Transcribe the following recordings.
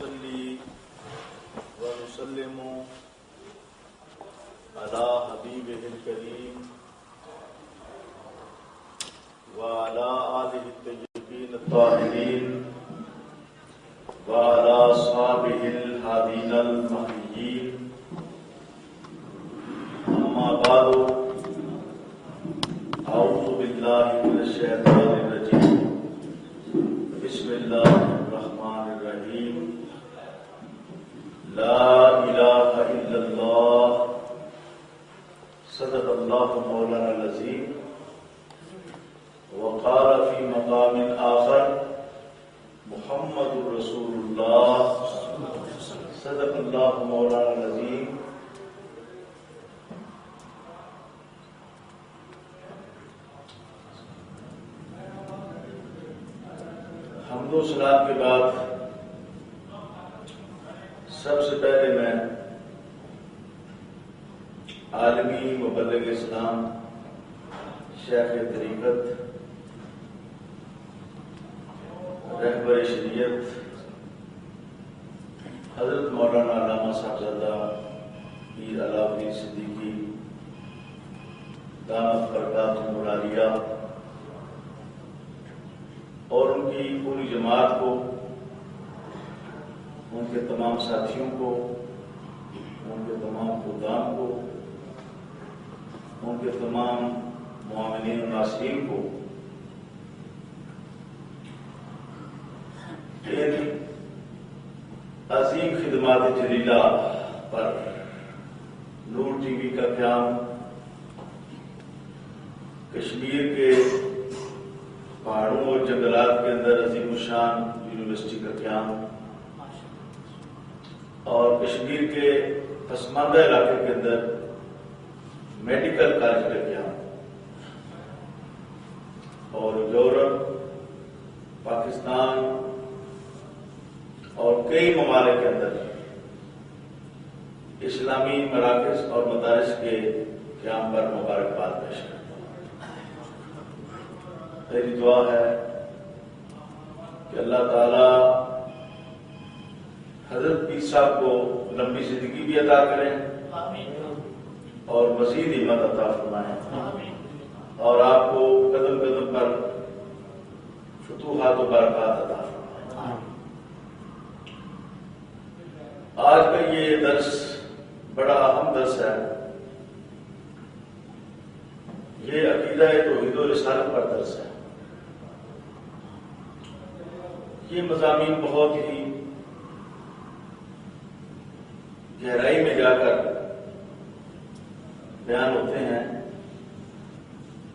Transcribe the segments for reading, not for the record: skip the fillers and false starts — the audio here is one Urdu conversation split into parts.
ونصلي ونسلم على حبيبه الكريم وعلى آله الطيبين الطاهرين وعلى أصحابه الهادين المهديين. أما بعد، أعوذ بالله من الشيطان الرجيم. بسم الله الرحمن الرحيم. لا إله إلا الله. صدق الله مولانا العظيم. وقال في مقام آخر محمد رسول الله. صدق الله مولانا العظيم. حمد و صلات کے بعد سب سے پہلے میں عالمی مبلغ اسلام شیخ طریقت رہبر شریعت حضرت مولانا علامہ صاحبزادہ پیر علاؤدین صدیقی دامت برکاتہ العالیہ اور ان کی پوری جماعت کو، ان کے تمام ساتھیوں کو، ان کے تمام خدام کو، ان کے تمام معاونین و ناصرین کو ان عظیم خدمات جلیلہ پر نور ٹی وی کا قیام، کشمیر کے پہاڑوں اور جنگلات کے اندر عظیم الشان یونیورسٹی کا قیام اور کشمیر کے پسماندہ علاقے کے اندر میڈیکل کالج کا قیام اور یورپ، پاکستان اور کئی ممالک کے اندر اسلامی مراکز اور مدارس کے قیام پر مبارکباد پیش کرتا ہوں۔ میری دعا ہے کہ اللہ تعالی حضرت پیر صاحب کو لمبی زندگی بھی عطا کریں اور مزید ہمت عطا فرمائیں اور آپ کو قدم قدم پر فتوحات و برکات عطا فرمائیں۔ آج کا یہ درس بڑا اہم درس ہے۔ یہ عقیدہ توحید و رسالت پر درس ہے۔ یہ مضامین بہت ہی گہرائی میں جا کر بیان ہوتے ہیں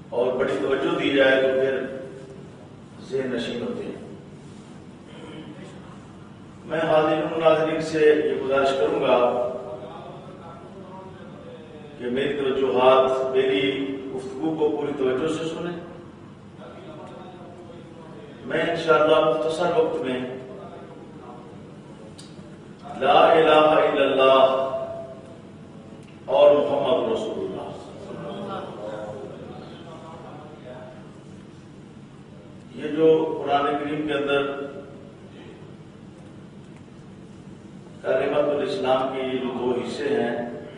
اور بڑی توجہ دی جائے تو پھر ذہن نشین ہوتے ہیں۔ میں حاضرین و ناظرین سے یہ گزارش کروں گا کہ میری توجہات، میری گفتگو کو پوری توجہ سے سنیں۔ میں انشاءاللہ مختصر وقت میں لا الہ الا اللہ اور محمد رسول اللہ یہ جو قرآن کریم کے اندر کلمۃ الاسلام کے یہ جو دو حصے ہیں،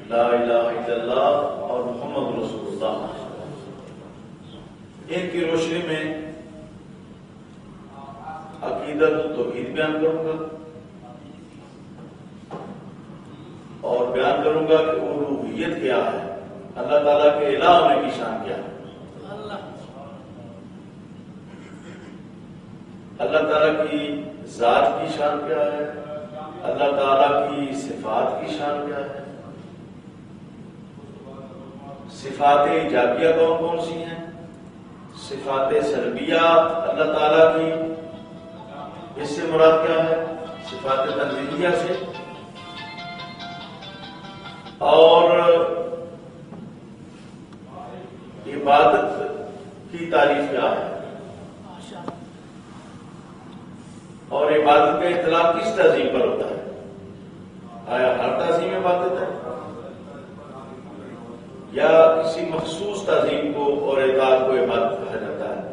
لا الہ الا اللہ اور محمد رسول اللہ، ان کی روشنی میں عقیدت و توحید بیان کروں گا اور بیان کروں گا کہ الوہیت کیا ہے، اللہ تعالیٰ کے الہ ہونے کی شان کیا ہے، اللہ تعالیٰ کی ذات کی شان کیا ہے، اللہ تعالیٰ کی صفات کی شان کیا ہے، صفات ایجابیہ کون کون سی ہیں، صفات سلبیہ اللہ تعالیٰ کی اس سے مراد کیا ہے، صفات تنزیلیہ سے، اور عبادت کی تعریف کیا ہے اور عبادت کا اطلاق کس تعظیم پر ہوتا ہے، آیا ہر تعظیم عبادت ہے یا کسی مخصوص تعظیم کو اور اطاعت کو عبادت کہا جاتا ہے۔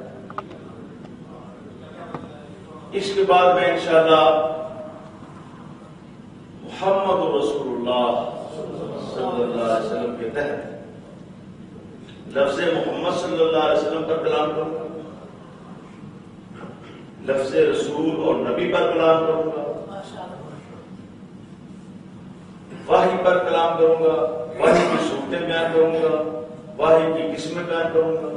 اس کے بعد میں انشاءاللہ محمد رسول اللہ صلی اللہ علیہ وسلم کے تحت لفظ محمد صلی اللہ علیہ وسلم پر کلام کروں گا، لفظ رسول اور نبی پر کلام کروں گا، وحی پر کلام کروں گا، وحی کی صورتیں بیان کروں گا، وحی کی قسمیں بیان کروں گا،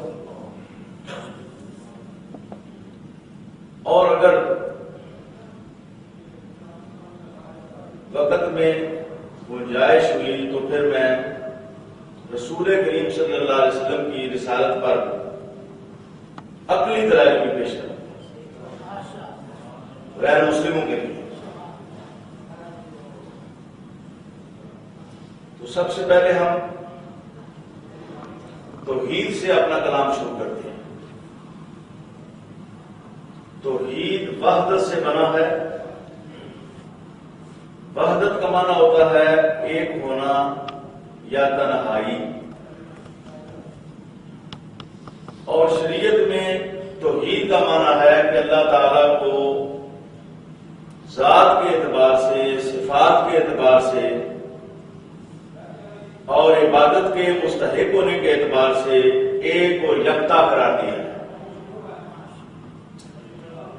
اور اگر وقت میں گنجائش ہوئی تو پھر میں رسول کریم صلی اللہ علیہ وسلم کی رسالت پر عقلی دلائل بھی پیش کروں غیر مسلموں کے لیے۔ تو سب سے پہلے ہم توحید سے اپنا کلام شروع کرتے ہیں۔ توحید وحدت سے بنا ہے۔ وحدت کا معنی ہوتا ہے ایک ہونا یا تنہائی، اور شریعت میں توحید کا معنی ہے کہ اللہ تعالیٰ کو ذات کے اعتبار سے، صفات کے اعتبار سے اور عبادت کے مستحق ہونے کے اعتبار سے ایک اور یکتا قرار دیا ہے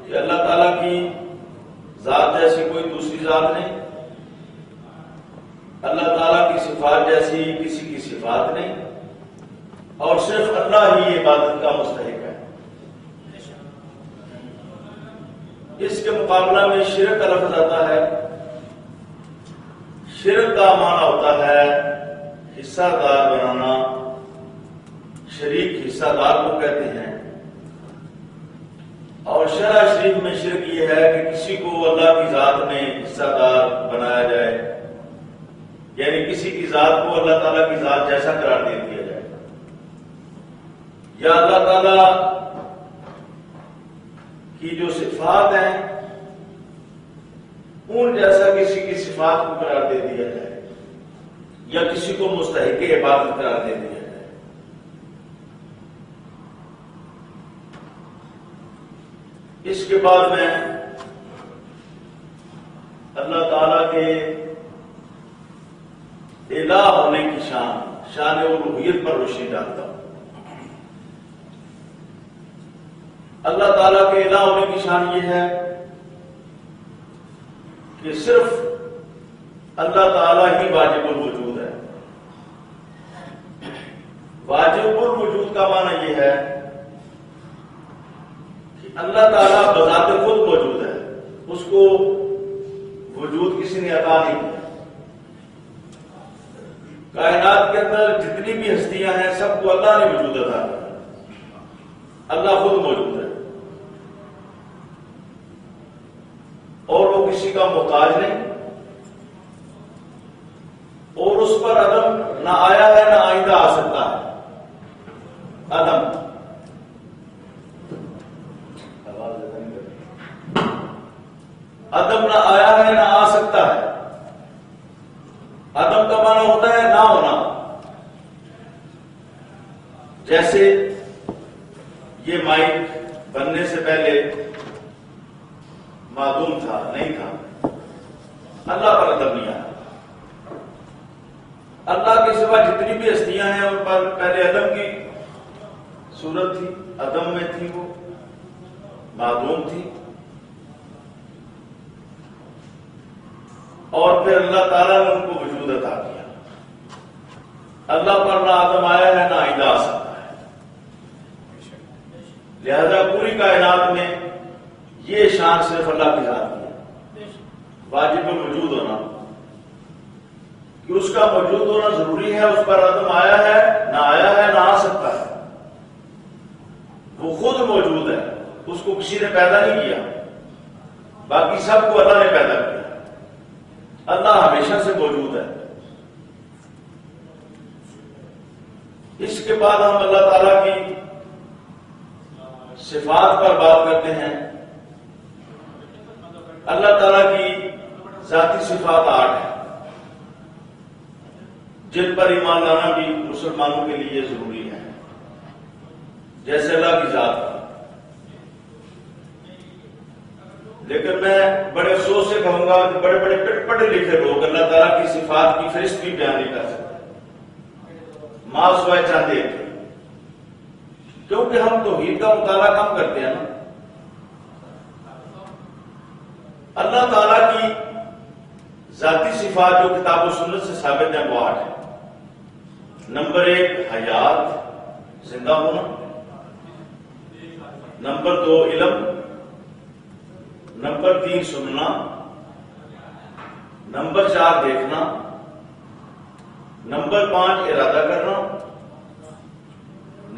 کہ اللہ تعالیٰ کی ذات جیسی کوئی دوسری ذات نہیں، اللہ تعالیٰ کی صفات جیسی کسی کی صفات نہیں، اور صرف اللہ ہی عبادت کا مستحق ہے۔ اس کے مقابلہ میں شرک کا لفظ آتا ہے۔ شرک کا معنی ہوتا ہے حصہ دار بنانا، شریک حصہ دار کو کہتے ہیں، اور شرع شریف میں شرک یہ ہے کہ کسی کو اللہ کی ذات میں حصہ دار بنایا جائے، یعنی کسی کی ذات کو اللہ تعالیٰ کی ذات جیسا قرار دے دیا جائے، یا اللہ تعالیٰ کی جو صفات ہیں ان جیسا کسی کی صفات کو قرار دے دیا جائے، یا کسی کو مستحق عبادت قرار دے دیا جائے۔ اس کے بعد میں اللہ تعالیٰ کے الہ ہونے کی شان الوہیت پر روشنی ڈالتا ہوں۔ اللہ تعالیٰ کے الہ ہونے کی شان یہ ہے کہ صرف اللہ تعالیٰ ہی واجب الوجود ہے۔ واجب الوجود کا معنی یہ ہے کہ اللہ تعالیٰ بذات خود موجود ہے، اس کو وجود کسی نے عطا نہیں کیا۔ کائنات کے اندر جتنی بھی ہستیاں ہیں سب کو اللہ نے وجود عطا کیا، اللہ خود موجود ہے، اور وہ کسی کا محتاج نہیں، اور اس پر عدم نہ آیا ہے نہ آئندہ آ سکتا ہے۔ عدم نہ آیا ہے نہ آ سکتا ہے۔ عدم کا معنی ہوتا ہے نہ ہونا، جیسے یہ مائک بننے سے پہلے معدوم تھا، نہیں تھا، اللہ پر عدم نہیں آیا۔ اللہ کے سوا جتنی بھی ہستیاں ہیں ان پر پہلے عدم کی صورت تھی، عدم میں تھی، وہ معدوم تھی، اور پھر اللہ تعالیٰ نے ان کو وجود عطا کیا۔ اللہ پر نہ عدم آیا ہے نہ آئندہ آ سکتا ہے، لہذا پوری کائنات میں یہ شان صرف اللہ کی ذات کی ہے، واجب الوجود ہونا، کہ اس کا موجود ہونا ضروری ہے، اس پر عدم آیا ہے نہ آیا ہے نہ آ سکتا ہے، وہ خود موجود ہے، اس کو کسی نے پیدا نہیں کیا، باقی سب کو اللہ نے پیدا کیا۔ اللہ ہمیشہ سے موجود ہے۔ اس کے بعد ہم اللہ تعالیٰ کی صفات پر بات کرتے ہیں۔ اللہ تعالیٰ کی ذاتی صفات 8 ہیں جن پر ایمان لانا بھی مسلمانوں کے لیے ضروری ہے، جیسے اللہ کی ذات، لیکن میں بڑے افسوس سے کہوں گا کہ بڑے بڑے پڑھے لکھے لوگ اللہ تعالیٰ کی صفات کی فہرست بھی بیان نہیں کر سکتے، ماں سوائے چاہتے تھے، کیونکہ ہم توحید کا مطالعہ کم کرتے ہیں نا۔ اللہ تعالیٰ کی ذاتی صفات جو کتاب و سنت سے ثابت ہیں وہ 8 ہیں۔ نمبر 1 حیات، زندہ ہونا۔ نمبر 2 علم۔ نمبر 3 سننا۔ نمبر 4 دیکھنا۔ نمبر 5 ارادہ کرنا۔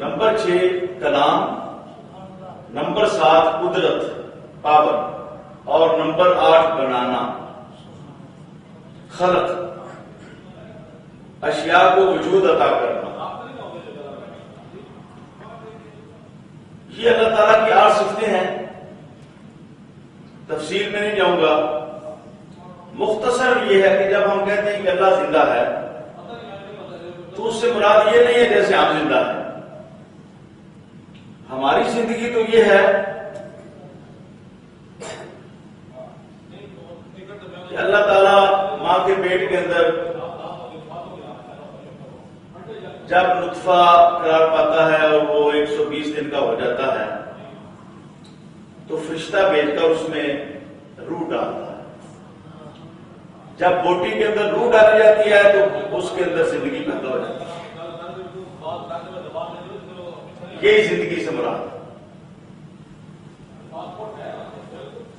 نمبر 6 کلام۔ نمبر 7 قدرت، پاور، اور نمبر 8 بنانا، خلق، اشیاء کو وجود عطا کرنا۔ یہ اللہ تعالیٰ کی 8 صفتیں ہیں۔ تفصیل میں نہیں جاؤں گا، مختصر یہ ہے کہ جب ہم کہتے ہیں کہ اللہ زندہ ہے تو اس سے مراد یہ نہیں ہے جیسے ہم زندہ ہیں۔ ہماری زندگی تو یہ ہے کہ اللہ تعالیٰ ماں کے پیٹ کے اندر جب نطفہ قرار پاتا ہے اور وہ 120 دن کا ہو جاتا ہے تو فرشتہ بھیج کر اس میں روح ڈالتا ہے۔ جب بوٹی کے اندر روح ڈالی جاتی ہے تو اس کے اندر زندگی پیدا ہو جاتی ہے۔ یہی زندگی سے مراد ہے۔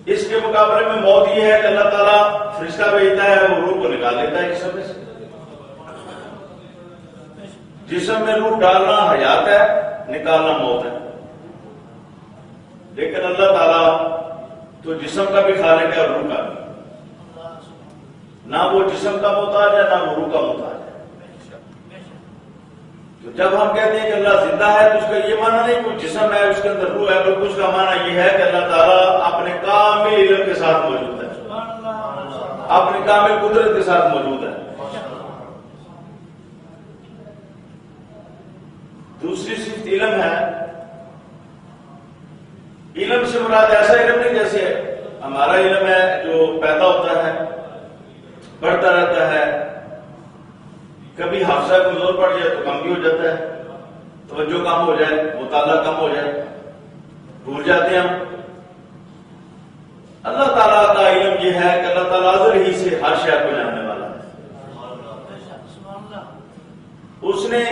اس کے مقابلے میں موت یہ ہے کہ اللہ تعالیٰ فرشتہ بھیجتا ہے، وہ روح کو نکال لیتا ہے جسم میں سے۔ جسم میں روح ڈالنا حیات ہے، نکالنا موت ہے۔ لیکن اللہ تعالیٰ تو جسم کا بھی خالق ہے اور روح کا بھی، نہ وہ جسم کا محتاج ہے نہ وہ روح کا محتاج ہے۔ تو جب ہم کہتے ہیں کہ اللہ زندہ ہے تو اس کا یہ معنی نہیں کوئی جسم ہے اس کے اندر روح ہے، بلکہ اس کا معنی یہ ہے کہ اللہ تعالیٰ اپنے کامل علم کے ساتھ موجود ہے، اپنی کامل قدرت کے ساتھ موجود ہے۔ دوسری صفت علم ہے۔ علم سے مراد ایسا علم نہیں جیسے ہمارا علم ہے جو پیدا ہوتا ہے، بڑھتا رہتا ہے، کبھی حافظہ کمزور پڑ جائے تو کم بھی ہو جاتا ہے، توجہ کم ہو جائے، مطالعہ کم ہو جائے، بھول جاتے ہیں ہم۔ اللہ تعالیٰ کا علم یہ ہے کہ اللہ تعالیٰ ازل ہی سے ہر شے کو جاننے والا ہے۔ اس نے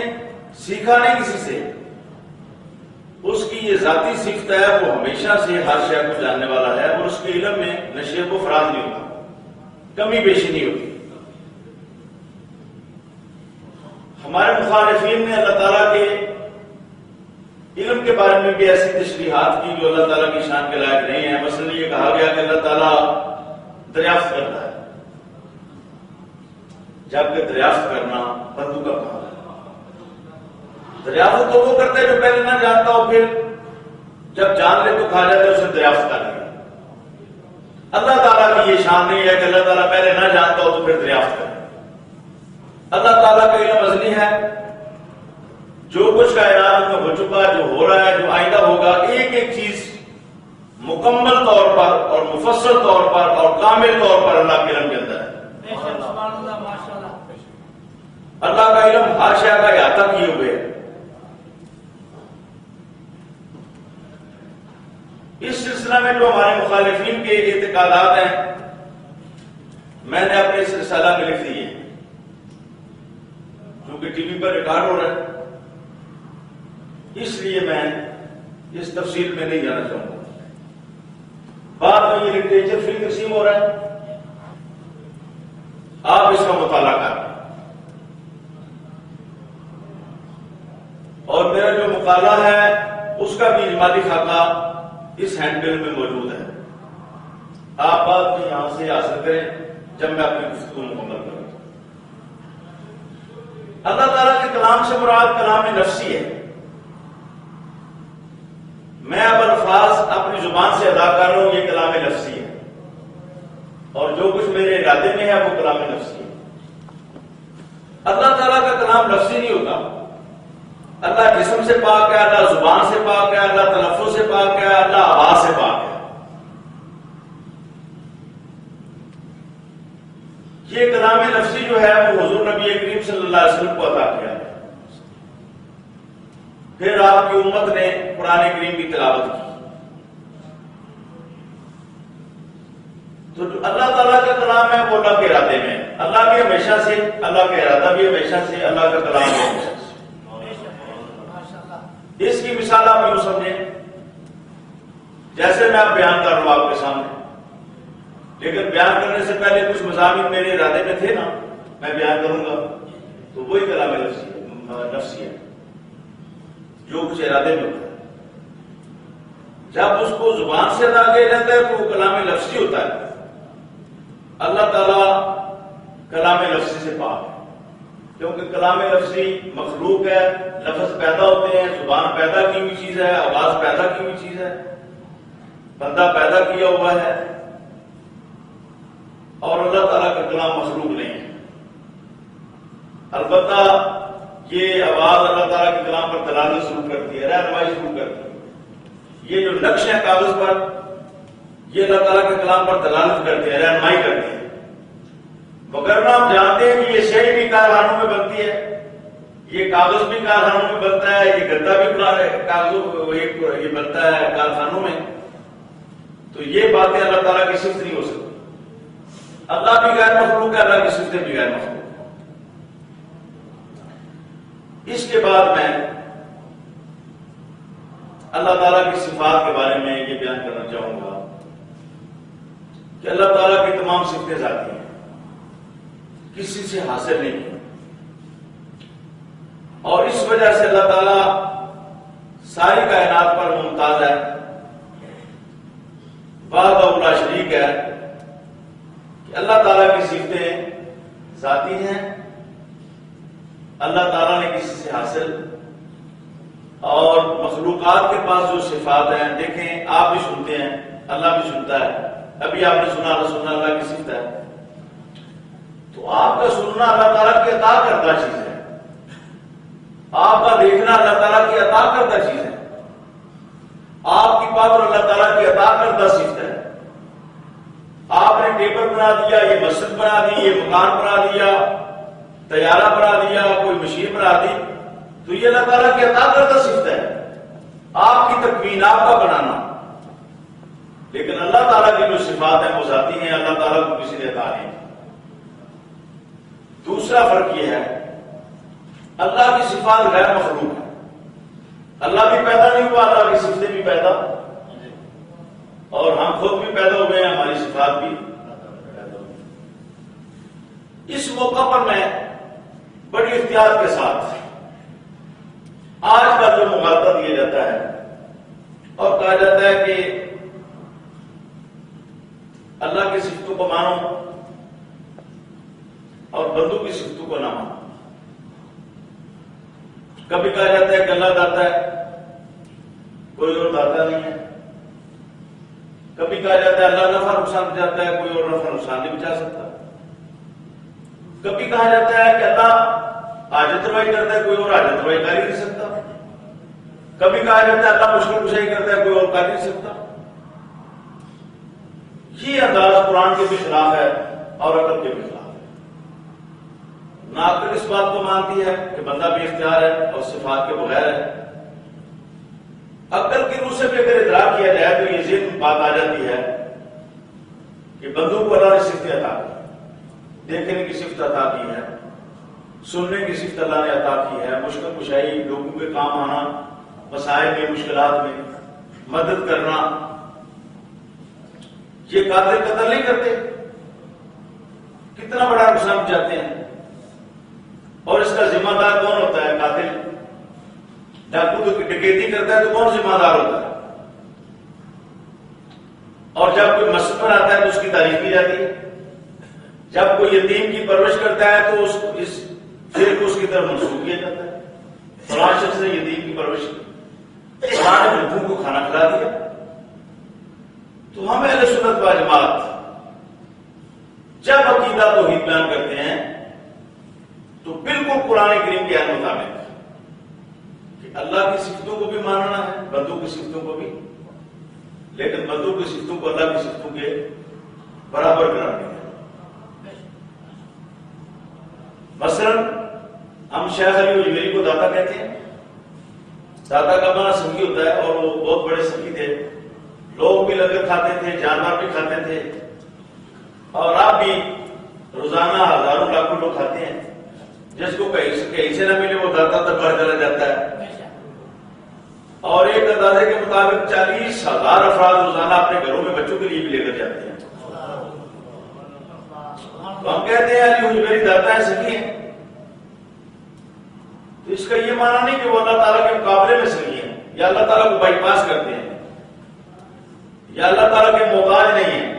سیکھا نہیں کسی سے، اس کی یہ ذاتی صفت ہے، وہ ہمیشہ سے ہر شے کو جاننے والا ہے، اور اس کے علم میں نشے کو فراز نہیں ہوتا، کمی بیشی نہیں ہوتی۔ ہمارے مخالفین نے اللہ تعالیٰ کے علم کے بارے میں بھی ایسی تشریحات کی جو اللہ تعالیٰ کی شان کے لائق نہیں ہے۔ مثلا یہ کہا گیا کہ اللہ تعالیٰ دریافت کرتا ہے، جبکہ دریافت کرنا بندوں کا کام ہے۔ دریافت تو وہ کرتا ہے جو پہلے نہ جانتا ہو، پھر جب جان لے تو کھا جاتا ہے اسے دریافت کر لیا۔ اللہ تعالیٰ کی یہ شان نہیں ہے کہ اللہ تعالیٰ پہلے نہ جانتا ہو تو پھر دریافت کرے۔ اللہ تعالیٰ کا علم ازلی ہے، جو کچھ کائنات میں ہو چکا، جو ہو رہا ہے، جو آئندہ ہوگا، ایک ایک چیز مکمل طور پر اور مفصل طور پر اور کامل طور پر اللہ کے علم کے اندر ہے۔ اللہ کا علم ہر شے کا احاطہ کیے ہوئے ہے۔ اس سلسلہ میں جو ہمارے مخالفین کے اعتقادات ہیں میں نے اپنے اس رسالہ میں لکھ دیے، کیونکہ ٹی وی پر ریکارڈ ہو رہا ہے، اس لیے میں اس تفصیل میں نہیں جانا چاہوں گا۔ بعد میں یہ لٹریچر فری تقسیم ہو رہا ہے، آپ اس کا مطالعہ کریں۔ اور میرا جو مقالہ ہے اس کا بھی اجمالی خاکہ اس ہینڈ بل میں موجود ہے، آپ بعد میں یہاں سے حاصل کریں جب میں اپنی گفتگو مکمل کروں۔ اللہ تعالیٰ کے کلام سے مراد کلام نفسی ہے۔ میں اب الفاظ اپنی زبان سے ادا کر رہا ہوں، یہ کلام نفسی ہے، اور جو کچھ میرے ارادے میں ہے وہ کلام نفسی ہے۔ اللہ تعالیٰ کا کلام نفسی نہیں ہوتا۔ اللہ جسم سے پاک ہے، اللہ زبان سے پاک ہے، اللہ تلفظ سے پاک ہے، اللہ آواز سے پاک ہے۔ یہ کلام لفظی جو ہے وہ حضور نبی کریم صلی اللہ علیہ وسلم کو عطا کیا ہے. پھر آپ کی امت نے قرآن کریم کی تلاوت کی. تو جو اللہ تعالیٰ کا کلام ہے وہ اللہ کے ارادے میں. اللہ بھی ہمیشہ سے، اللہ کا ارادہ بھی ہمیشہ سے، اللہ کا کلام بھی ہمیشہ سے. اس کی مثال آپ یوں سمجھیں جیسے میں اب بیان کر رہا ہوں آپ کے سامنے، لیکن بیان کرنے سے پہلے کچھ مضامین میرے ارادے میں تھے نا، میں بیان کروں گا تو وہی کلام نفسی ہے جو کچھ ارادے میں ہوتا ہے. جب اس کو زبان سے ادا کیا جاتا ہے تو وہ کلام لفظی ہوتا ہے. اللہ تعالیٰ کلام لفظی سے پاک ہے، کیونکہ کلام لفظی مخلوق ہے. لفظ پیدا ہوتے ہیں، زبان پیدا کی ہوئی چیز ہے، آواز پیدا کی ہوئی چیز ہے، بندہ پیدا کیا ہوا ہے، اور اللہ تعالیٰ کا کلام مخلوق نہیں ہے. البتہ یہ آواز اللہ تعالیٰ کے کلام پر دلالت ضرور کرتی ہے، رہنمائی ضرور کرتی ہے. یہ جو نقش ہے کاغذ پر، یہ اللہ تعالیٰ کے کلام پر دلالت کرتے ہیں، رہنمائی کرتے ہیں. وگرنہ ہم جانتے ہیں کہ یہ شے بھی کارخانوں میں بنتی ہے، یہ کاغذ بھی کارخانوں میں بنتا ہے، یہ گدا بھی کاغذوں یہ بنتا ہے کارخانوں میں. تو یہ باتیں اللہ تعالیٰ کی صفت نہیں ہو سکتی. اللہ بھی غیر مخلوق ہے، اللہ کی صفتیں بھی غیر مخلوق. اس کے بعد میں اللہ تعالیٰ کی صفات کے بارے میں یہ بیان کرنا چاہوں گا کہ اللہ تعالیٰ کی تمام صفتیں ذاتی ہیں، کسی سے حاصل نہیں ہے. اور اس وجہ سے اللہ تعالیٰ ساری کائنات پر ممتاز ہے، وحدہ لا شریک ہے. کہ اللہ تعالیٰ کی صفتیں ذاتی ہیں، اللہ تعالیٰ نے کسی سے حاصل. اور مخلوقات کے پاس جو صفات ہیں، دیکھیں آپ بھی سنتے ہیں، اللہ بھی سنتا ہے. ابھی آپ نے سنا اللہ کی صفت ہے. تو آپ کا سننا اللہ تعالیٰ کی عطا کردہ چیز ہے، آپ کا دیکھنا اللہ تعالیٰ کی عطا کردہ چیز ہے، آپ کی پاور اللہ تعالیٰ کی عطا کردہ صفت ہے. آپ نے ٹیبل بنا دیا، یہ مسجد بنا دی، یہ مکان بنا دیا، طیارہ بنا دیا، کوئی مشین بنا دی، تو یہ اللہ تعالیٰ کی عطا کردہ صفت ہے، آپ کی تکوین، آپ کا بنانا. لیکن اللہ تعالیٰ کی جو صفات ہیں وہ ذاتی ہیں، اللہ تعالیٰ کو کسی نے عطا نہیں. دوسرا فرق یہ ہے اللہ کی صفات غیر مخلوق ہے. اللہ بھی پیدا نہیں ہوا، اللہ کی صفتیں بھی پیدا، اور ہم خود بھی پیدا ہوئے ہیں، ہماری صفات بھی پیدا ہوئی. اس موقع پر میں بڑی احتیاط کے ساتھ آج کا جو مغالطہ دیا جاتا ہے اور کہا جاتا ہے کہ اللہ کی صفتوں کو مانو اور بندوں کی صفتوں کو نہ مانو. کبھی کہا جاتا ہے کہ اللہ داتا ہے، کوئی اور داتا نہیں ہے. کبھی کہا جاتا ہے اللہ نفع نقصان پہنچاتا ہے، کوئی اور نفع نقصان نہیں پہنچا سکتا. کبھی کہا جاتا ہے کہ اللہ حاجت روائی کرتا ہے، کوئی اور حاجت روائی کر ہی نہیں سکتا. کبھی کہا جاتا ہے اللہ مشکل کشائی کرتا ہے، کوئی اور کر نہیں سکتا. یہ انداز قرآن کے بھی خلاف ہے اور عقل کے بھی خلاف ہے. نہ عقل اس بات کو مانتی ہے کہ بندہ بھی اختیار ہے اور صفات کے بغیر ہے. عقل کی روح سے بھی اگر ادراک کیا جائے تو یہ ذہن بات آ جاتی ہے کہ بندوں کو اللہ نے صفت عطا کی، دیکھنے کی صفت عطا کی ہے، سننے کی صفت اللہ نے عطا کی ہے، مشکل کشائی، لوگوں کے کام آنا، مسائل میں، مشکلات میں مدد کرنا. یہ قاتل قتل نہیں کرتے، کتنا بڑا نقصان پہنچاتے ہیں. اور اس کا ذمہ دار کون ہوتا ہے؟ قاتل. ڈاکو تو ڈکیتی کرتا ہے تو کون ذمہ دار ہوتا ہے؟ اور جب کوئی مسجد پر آتا ہے تو اس کی تعریف کی جاتی ہے. جب کوئی یتیم کی پرورش کرتا ہے تو اس فعل کو اس کی طرف منسوخ کیا جاتا ہے. فلاں شخص نے یتیم کی پرورش کی، فلاں نے بھوکوں کو کھانا کھلا دیا. تو ہم اہل سنت و جماعت جب عقیدہ توحید بیان کرتے ہیں تو بالکل قرآن کریم کے مطابق کہ اللہ کی صفتوں کو بھی ماننا ہے، بندوں کی صفتوں کو بھی، لیکن بندوں کی صفتوں کو اللہ کی صفتوں کے برابر قرار دیا. مثلا ہم شیخ علی اجمیری کو داتا کہتے ہیں. داتا کا معنی سنگی ہوتا ہے اور وہ بہت بڑے سنگی تھے. لوگ بھی لنگر کھاتے تھے, جانور بھی کھاتے تھے, اور آپ بھی روزانہ ہزاروں لاکھوں لوگ کھاتے ہیں. جس کو کہیں سے نہ ملے وہ داتا تک گھر چلا جاتا ہے. اور ایک اندازے کے مطابق 40,000 افراد روزانہ اپنے گھروں میں بچوں کے لیے بھی لے کر جاتے ہیں. تو ہم کہتے ہیں علی اجمیری داتا ہے, سنگی ہے. تو اس کا یہ معنی نہیں کہ وہ اللہ تعالیٰ کے مقابلے میں سنگی ہیں یا اللہ تعالیٰ کو بائی پاس کرتے ہیں یا اللہ تعالیٰ کے محتاج نہیں ہیں.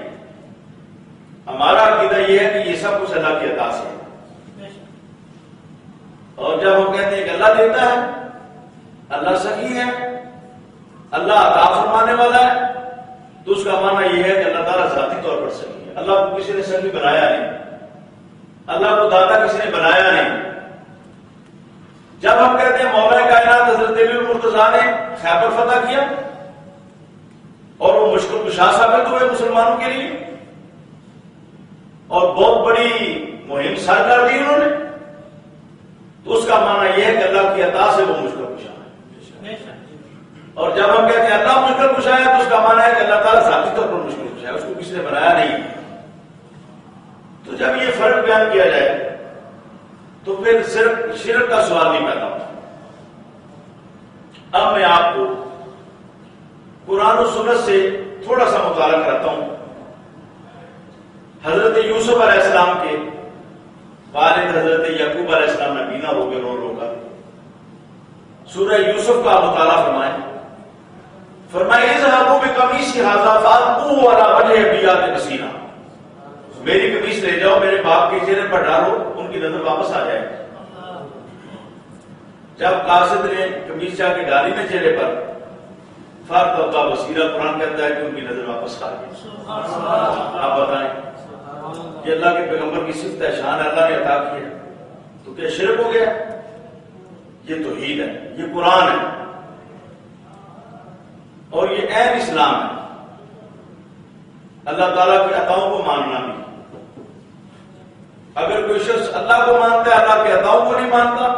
ہمارا عقیدہ یہ ہے کہ یہ سب کچھ اللہ کی عطا سے ہے. اور جب ہم کہتے ہیں کہ اللہ دیتا ہے, اللہ سخی ہے, اللہ عطا فرمانے والا ہے, تو اس کا معنی یہ ہے کہ اللہ تعالیٰ ذاتی طور پر سخی ہے. اللہ کو کسی نے سخی بنایا نہیں, اللہ کو داتا کسی نے بنایا نہیں. جب ہم کہتے ہیں مولا کائنات حضرت علی المرتضیٰ نے خیبر فتح کیا اور وہ مشکل کشا ثابت ہوئے مسلمانوں کے لیے اور بہت بڑی مہم سر کر دی انہوں نے, تو اس کا معنی یہ ہے کہ اللہ کی عطا سے وہ مشکل کشا ہے. اور جب ہم کہتے ہیں اللہ مشکل کشا ہے تو اس کا معنی ہے کہ اللہ تعالیٰ ذاتی طور پر مشکل کشا ہے, اس کو کسی نے بنایا نہیں. تو جب یہ فرق بیان کیا جائے تو پھر صرف شرک کا سوال نہیں پیدا ہوتا. اب میں آپ کو قرآن و سنت سے تھوڑا سا مطالعہ کرتا ہوں. حضرت یوسف علیہ السلام کے والد حضرت یعقوب علیہ السلام نبینا ہو گئے رو رو کر. سورہ یوسف کا مطالعہ فرمائیں. فرمائے اذهبوا بقمیصی ھذا فالقوه علی وجه ابی بصیرا, میری قمیص لے جاؤ, میرے باپ کے چہرے پر ڈالو, ان کی نظر واپس آ جائے. جب قاصد نے قمیص جا کے ڈالی میں چہرے پر, فارتبا بصیرا, قرآن کہتا ہے کہ ان کی نظر واپس آ گئی. آپ بتائیں, یہ اللہ کے پیغمبر کی صفت ہے, شان اللہ نے عطا کی ہے, تو کیا شرک ہو گیا؟ یہ توحید ہے, یہ قرآن ہے اور یہ عین اسلام ہے. اللہ تعالیٰ کی عطاؤں کو ماننا بھی. اگر کوئی شخص اللہ کو مانتا ہے, اللہ کے عطاؤں کو نہیں مانتا,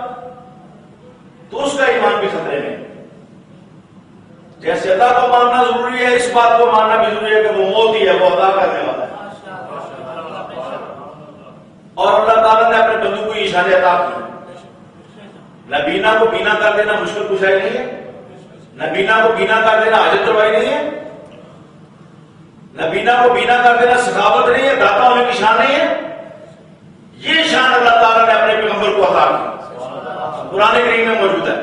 تو اس کا ایمان بھی خطرے میں. جیسے اللہ کو ماننا ضروری ہے, اس بات کو ماننا بھی ضروری ہے کہ وہ موتی ہے, وہ عطا کرنے والا ہے. اور اللہ تعالیٰ نے اپنے بندوں کو یہ شان عطا کی. نبینا کو بینا کر دینا مشکل کشائی نہیں ہے, نبینا کو بینا کر دینا حاجت روائی نہیں ہے, نبینا کو بینا کر دینا سخاوت نہیں ہے, داتا ہونے کی شان نہیں ہے. یہ شان اللہ تعالیٰ نے اپنے پیغمبر کو عطا کی, قرآن کریم میں موجود ہے.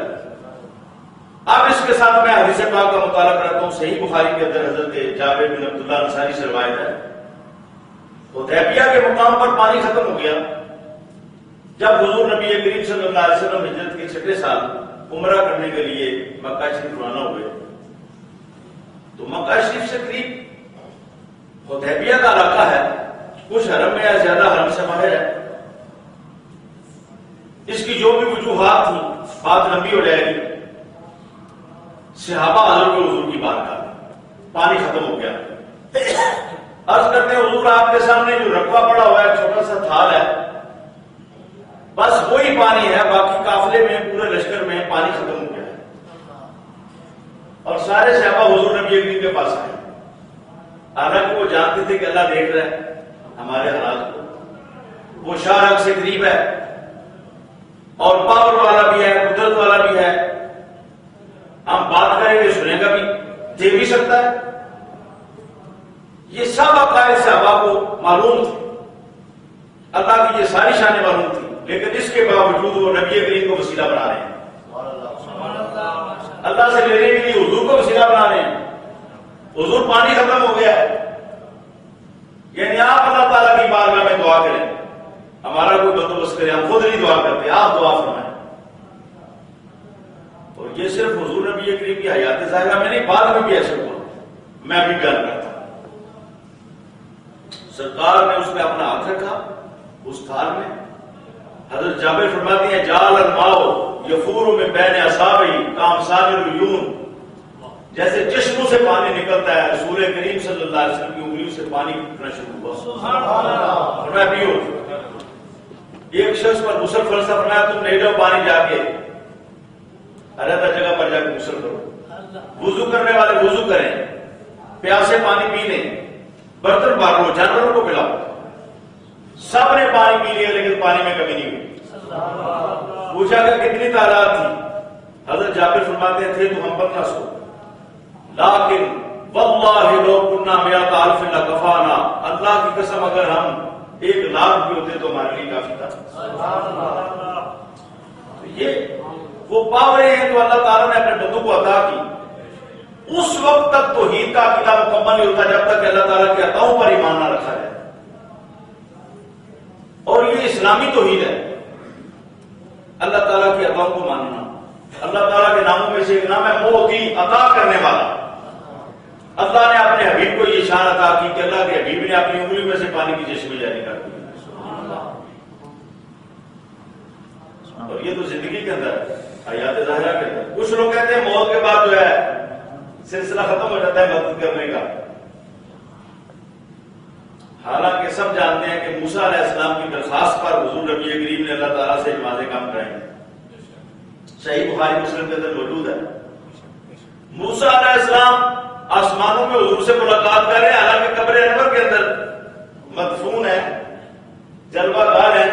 اب اس کے ساتھ میں حدیث پاک کا مطالعہ کرتا ہوں. صحیح بخاری کے اندر حضرت جابر بن عبداللہ انصاری سے روایت ہے. حدیبیہ کے مقام پر پانی ختم ہو گیا. جب حضور نبی کریم صلی اللہ علیہ وسلم ہجرت کے 6 سال عمرہ کرنے کے لیے مکہ شریف روانہ ہوئے, تو مکہ شریف سے قریب حدیبیہ کا علاقہ ہے, کچھ حرم میں ہے, زیادہ حرم سے باہر ہے. اس کی جو بھی وجوہات تھیں, بات لمبی ہو جائے گی. صحابہ حضور کے حضور کی بات کر, پانی ختم ہو گیا. عرض کرتے ہیں حضور آپ کے سامنے جو رقبہ پڑا ہوا ہے, چھوٹا سا تھال ہے, بس وہی پانی ہے, باقی قافلے میں پورے لشکر میں پانی ختم ہو گیا ہے. اور سارے صحابہ حضور نبی کریم کے پاس آئے. حالانکہ وہ جانتے تھے کہ اللہ دیکھ رہا ہے ہمارے حالات کو, وہ شاہ سے قریب ہے اور پاور والا بھی ہے, قدرت والا بھی ہے. ہم بات کریں گے, سنے گا بھی, دے بھی سکتا ہے. یہ سب عقائد صحابہ کو معلوم تھے, اللہ کی یہ ساری شانیں معلوم تھی, لیکن اس کے باوجود وہ نبی کریم کو وسیلہ بنا رہے ہیں. اللہ سے لینے کے لیے حضور کو وسیلہ بنا رہے ہیں. حضور پانی ختم ہو گیا ہے, یعنی آپ اللہ تعالیٰ کی بارگاہ میں دعا کریں, ہمارا کوئی بندوبست کرے, ہم خود نہیں دعا کرتے, آپ دعا فرمائیں. اور یہ صرف حضور نبی کریم کی حیات ظاہرہ میں نہیں, بعد میں بھی ایسے ہوا, میں بھی بیان کرتا ہوں. سرکار نے اس میں اپنا ہاتھ رکھا, اس تھال میں. حضرت جابر فرماتے ہیں جعل الماء یفور من بین اصابعہ کامثال العیون, جیسے چشموں سے پانی نکلتا ہے, رسول کریم صلی اللہ علیہ وسلم کی انگلیوں سے پانی نکلنا شروع ہوا. سبحان اللہ. فرمایا پیو. ایک شخص پر غسل فرض فرمایا تم لے جاؤ پانی جا کے علیحدہ جگہ پر جا کے غسل کرو، وضو کرنے والے وضو کریں، پیاسے پانی پی لیں، برتن بھر لو، جانوروں کو پلاؤ۔ سب نے پانی پی لیا لیکن پانی میں کمی نہیں ہوئی۔ پوچھا کہ کتنی تعداد تھی؟ حضرت جابر فرماتے تھے تو ہم 1500، لیکن واللہ لو کنا مئات الف لکفانا، اللہ کی قسم اگر ہم 1,00,000 بھی ہوتے تو ہمارے لیے کافی تھا۔ تو یہ وہ پاوریں ہیں جو اللہ تعالیٰ نے اپنے بندوں کو عطا کی۔ اس وقت تک توحید کا عقیدہ مکمل نہیں ہوتا جب تک کہ اللہ تعالیٰ کے عطاؤں پر ایمان نہ رکھا جائے، اور یہ اسلامی توحید ہے، اللہ تعالیٰ کی عطاؤں کو ماننا۔ اللہ تعالیٰ کے ناموں میں سے ایک نام ہے معطی، عطا کرنے والا۔ اللہ نے اپنے حبیب کو یہ شان عطا کی کہ اللہ کے حبیب نے اپنی انگلی میں سے پانی کی چشمے جاری کر دی، اور یہ تو زندگی کے اندر ہے، حیات ظاہرہ کے اندر۔ کچھ لوگ کہتے ہیں موت کے بعد جو ہے سلسلہ ختم ہو جاتا ہے مدد کرنے کا، حالانکہ سب جانتے ہیں کہ موسیٰ علیہ السلام کی درخواست پر حضور نبی کریم نے اللہ تعالیٰ سے واضح کام کرائے، صحیح بخاری مسلم کے اندر موجود ہے۔ موسیٰ علیہ السلام آسمانوں میں حضور سے ملاقات کر رہے ہیں، حالانکہ قبر انور کے اندر مدفون ہے، جلوہ گاہ ہے،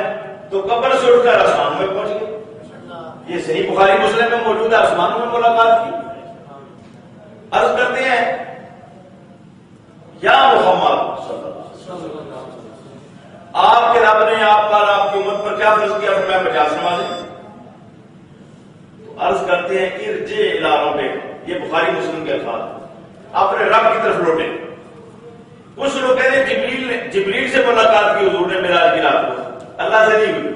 تو قبر سے اٹھ کر آسمانوں میں پہنچ گئے۔ یہ صحیح بخاری مسلم میں موجود ہے، آسمانوں میں ملاقات کی۔ عرض کرتے ہیں یا محمد صلی اللہ علیہ وسلم، آپ کے رب نے آپ پر آپ کی امت پر کیا فرض کیا؟ فرمایا 50 نمازیں۔ تو عرض کرتے ہیں ارجع الی ربک، یہ بخاری مسلم کے الفاظ ہیں، اپنے رب کی طرف لوٹے۔ کچھ لوگ کہتے ہیں جبریل سے ملاقات کی حضور نے معراج کی رات کو، اللہ سے نہیں ہوئی۔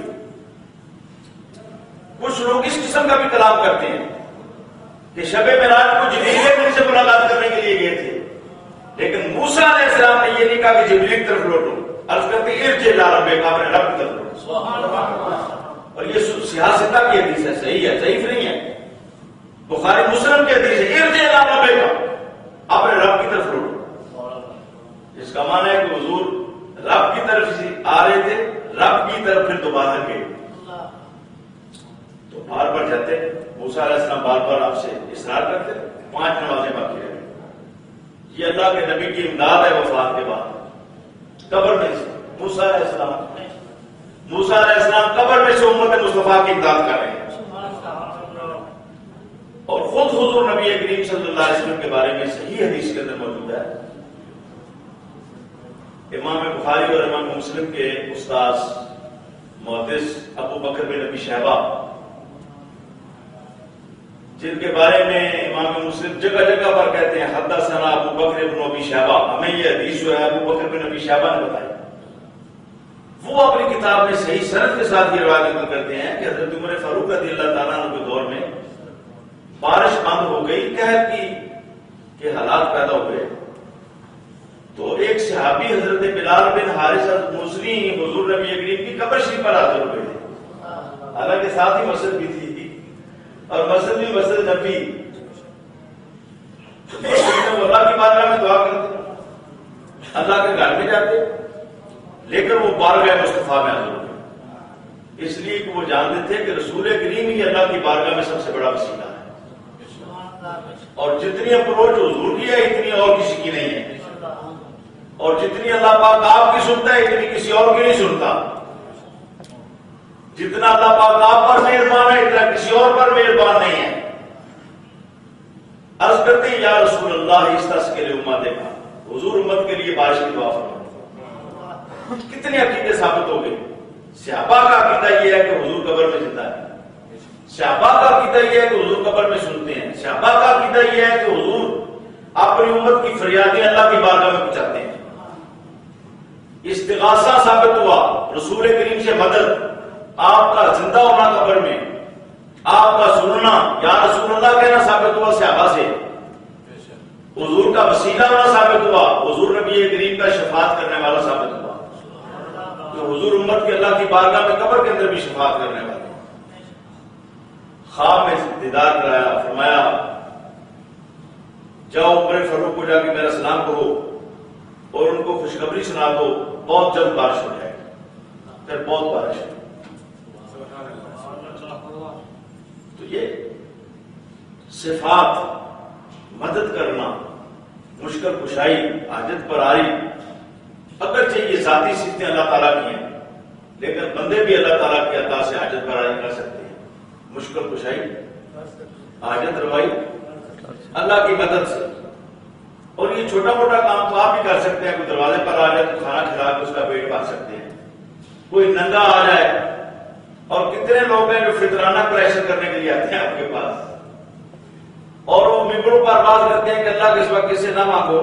کچھ لوگ اس قسم کا بھی کلام کرتے ہیں کہ شب معراج کو جبریل سے ملاقات کرنے کے لیے گئے تھے، لیکن موسیٰ علیہ السلام نے یہ نہیں کہا کہ جبریل کی طرف لوٹو، عرض کرتے ہیں ارجع الی ربک، اپنے رب کی طرف لوٹو۔ اور یہ سیاستہ کی حدیث ہے، صحیح ہے، ضعیف نہیں ہے، بخاری مسلم کی حدیث ہے، ارجع الی ربک، اپنے رب کی طرف لوٹو۔ اس کا معنی ہے کہ حضور رب کی طرف سے آ رہے تھے، رب کی طرف پھر دوبارہ گئے، تو بار بار جاتے۔ موسیٰ علیہ السلام بار بار آپ سے اصرار کرتے، 5 نمازیں باقی رہ گئی۔ یہ اللہ کے نبی کی امداد ہے وفات کے بعد، قبر میں سے موسیٰ علیہ السلام قبر میں سے امت مصطفیٰ کی امداد کر رہے ہیں۔ اور خود حضور نبی کریم صلی اللہ علیہ وسلم کے بارے میں صحیح حدیث کے اندر موجود ہے، امام بخاری اور امام مسلم کے استاذ محدث ابو بکر بن ابی شیبہ، جن کے بارے میں امام مسلم جگہ جگہ پر کہتے ہیں حدثنا ابو بکر بن ابی شیبہ، ہمیں یہ حدیث جو ہے ابو بکر بن ابی شیبہ نے بتائی، وہ اپنی کتاب میں صحیح سند کے ساتھ یہ روایت نقل کرتے ہیں کہ حضرت عمر فاروق رضی اللہ تعالیٰ عنہ کے دور میں بارش بند ہو گئی، قحط کے حالات پیدا ہوئے، تو ایک صحابی حضرت بلال بن حارث مزنی حضور نبی کریم کی قبر شریف پر حاضر ہوئے تھے، حالانکہ ساتھ ہی مسجد بھی تھی اور مسجد بھی مسجد نبی، اللہ کی بارگاہ میں دعا کرتے، اللہ کے گھر میں جاتے، لیکن وہ بارگاہ مصطفیٰ میں حاضر ہوئے، اس لیے کہ وہ جانتے تھے کہ رسول کریم ہی اللہ کی بارگاہ میں سب سے بڑا وسیلہ ہے، اور جتنی اپروچ حضور کی ہے اتنی اور کسی کی نہیں ہے، اور جتنی اللہ پاک آپ کی سنتا ہے اتنی کسی اور کی نہیں سنتا، جتنا اللہ پاک آپ پر مہربان ہے اتنا کسی اور پر مہربان نہیں ہے۔ عرض کرتے ہیں یا رسول اللہ استسقِ لأمتک، حضور امت کے لیے بارش کی دعا فرمائیں۔ کتنے عقیدے ثابت ہو گئے۔ صحابہ کا عقیدہ یہ ہے کہ حضور قبر میں زندہ ہے، صحابہ کا عقیدہ یہ ہے کہ حضور قبر میں سنتے ہیں، صحابہ کا عقیدہ یہ ہے کہ حضور اپنی امت کی فریادیں اللہ کی بارگاہ میں پہنچاتے ہیں۔ استغاثہ ثابت ہوا، رسول کریم سے مدد، آپ کا زندہ ہونا قبر میں، آپ کا سننا یا رسول اللہ کہنا ثابت ہوا صحابہ سے، حضور کا وسیلہ ہونا ثابت ہوا، حضور نبی کریم کا شفاعت کرنے والا ثابت ہوا، تو حضور امت کی اللہ کی بارگاہ میں قبر کے اندر بھی شفاعت کرنے والے۔ خواب میں دیدار کرایا، فرمایا جاؤ عمر فاروق کو جا کے میرا سلام کہو اور ان کو خوشخبری سنا دو، بہت جلد بارش ہو جائے گی۔ پھر بہت بارش ہوئی، یہ صفات، مدد کرنا، مشکل کشائی، حاجت براری، اگرچہ یہ ذاتی صفتیں اللہ تعالیٰ کی ہیں، لیکن بندے بھی اللہ تعالیٰ کی عطا سے حاجت براری کر سکتے ہیں، مشکل کشائی، حاجت روائی اللہ کی مدد سے۔ اور یہ چھوٹا موٹا کام تو آپ بھی کر سکتے ہیں، کوئی دروازے پر آ جائے تو کھانا کھلا کے اس کا پیٹ بھر سکتے ہیں، کوئی ننگا آ جائے، اور کتنے لوگ ہیں جو فطرانہ پریشر کرنے کے لیے آتے ہیں آپ کے پاس، اور وہ ممبروں پر بات کرتے ہیں کہ اللہ کے سوا کسی سے نہ مانگو،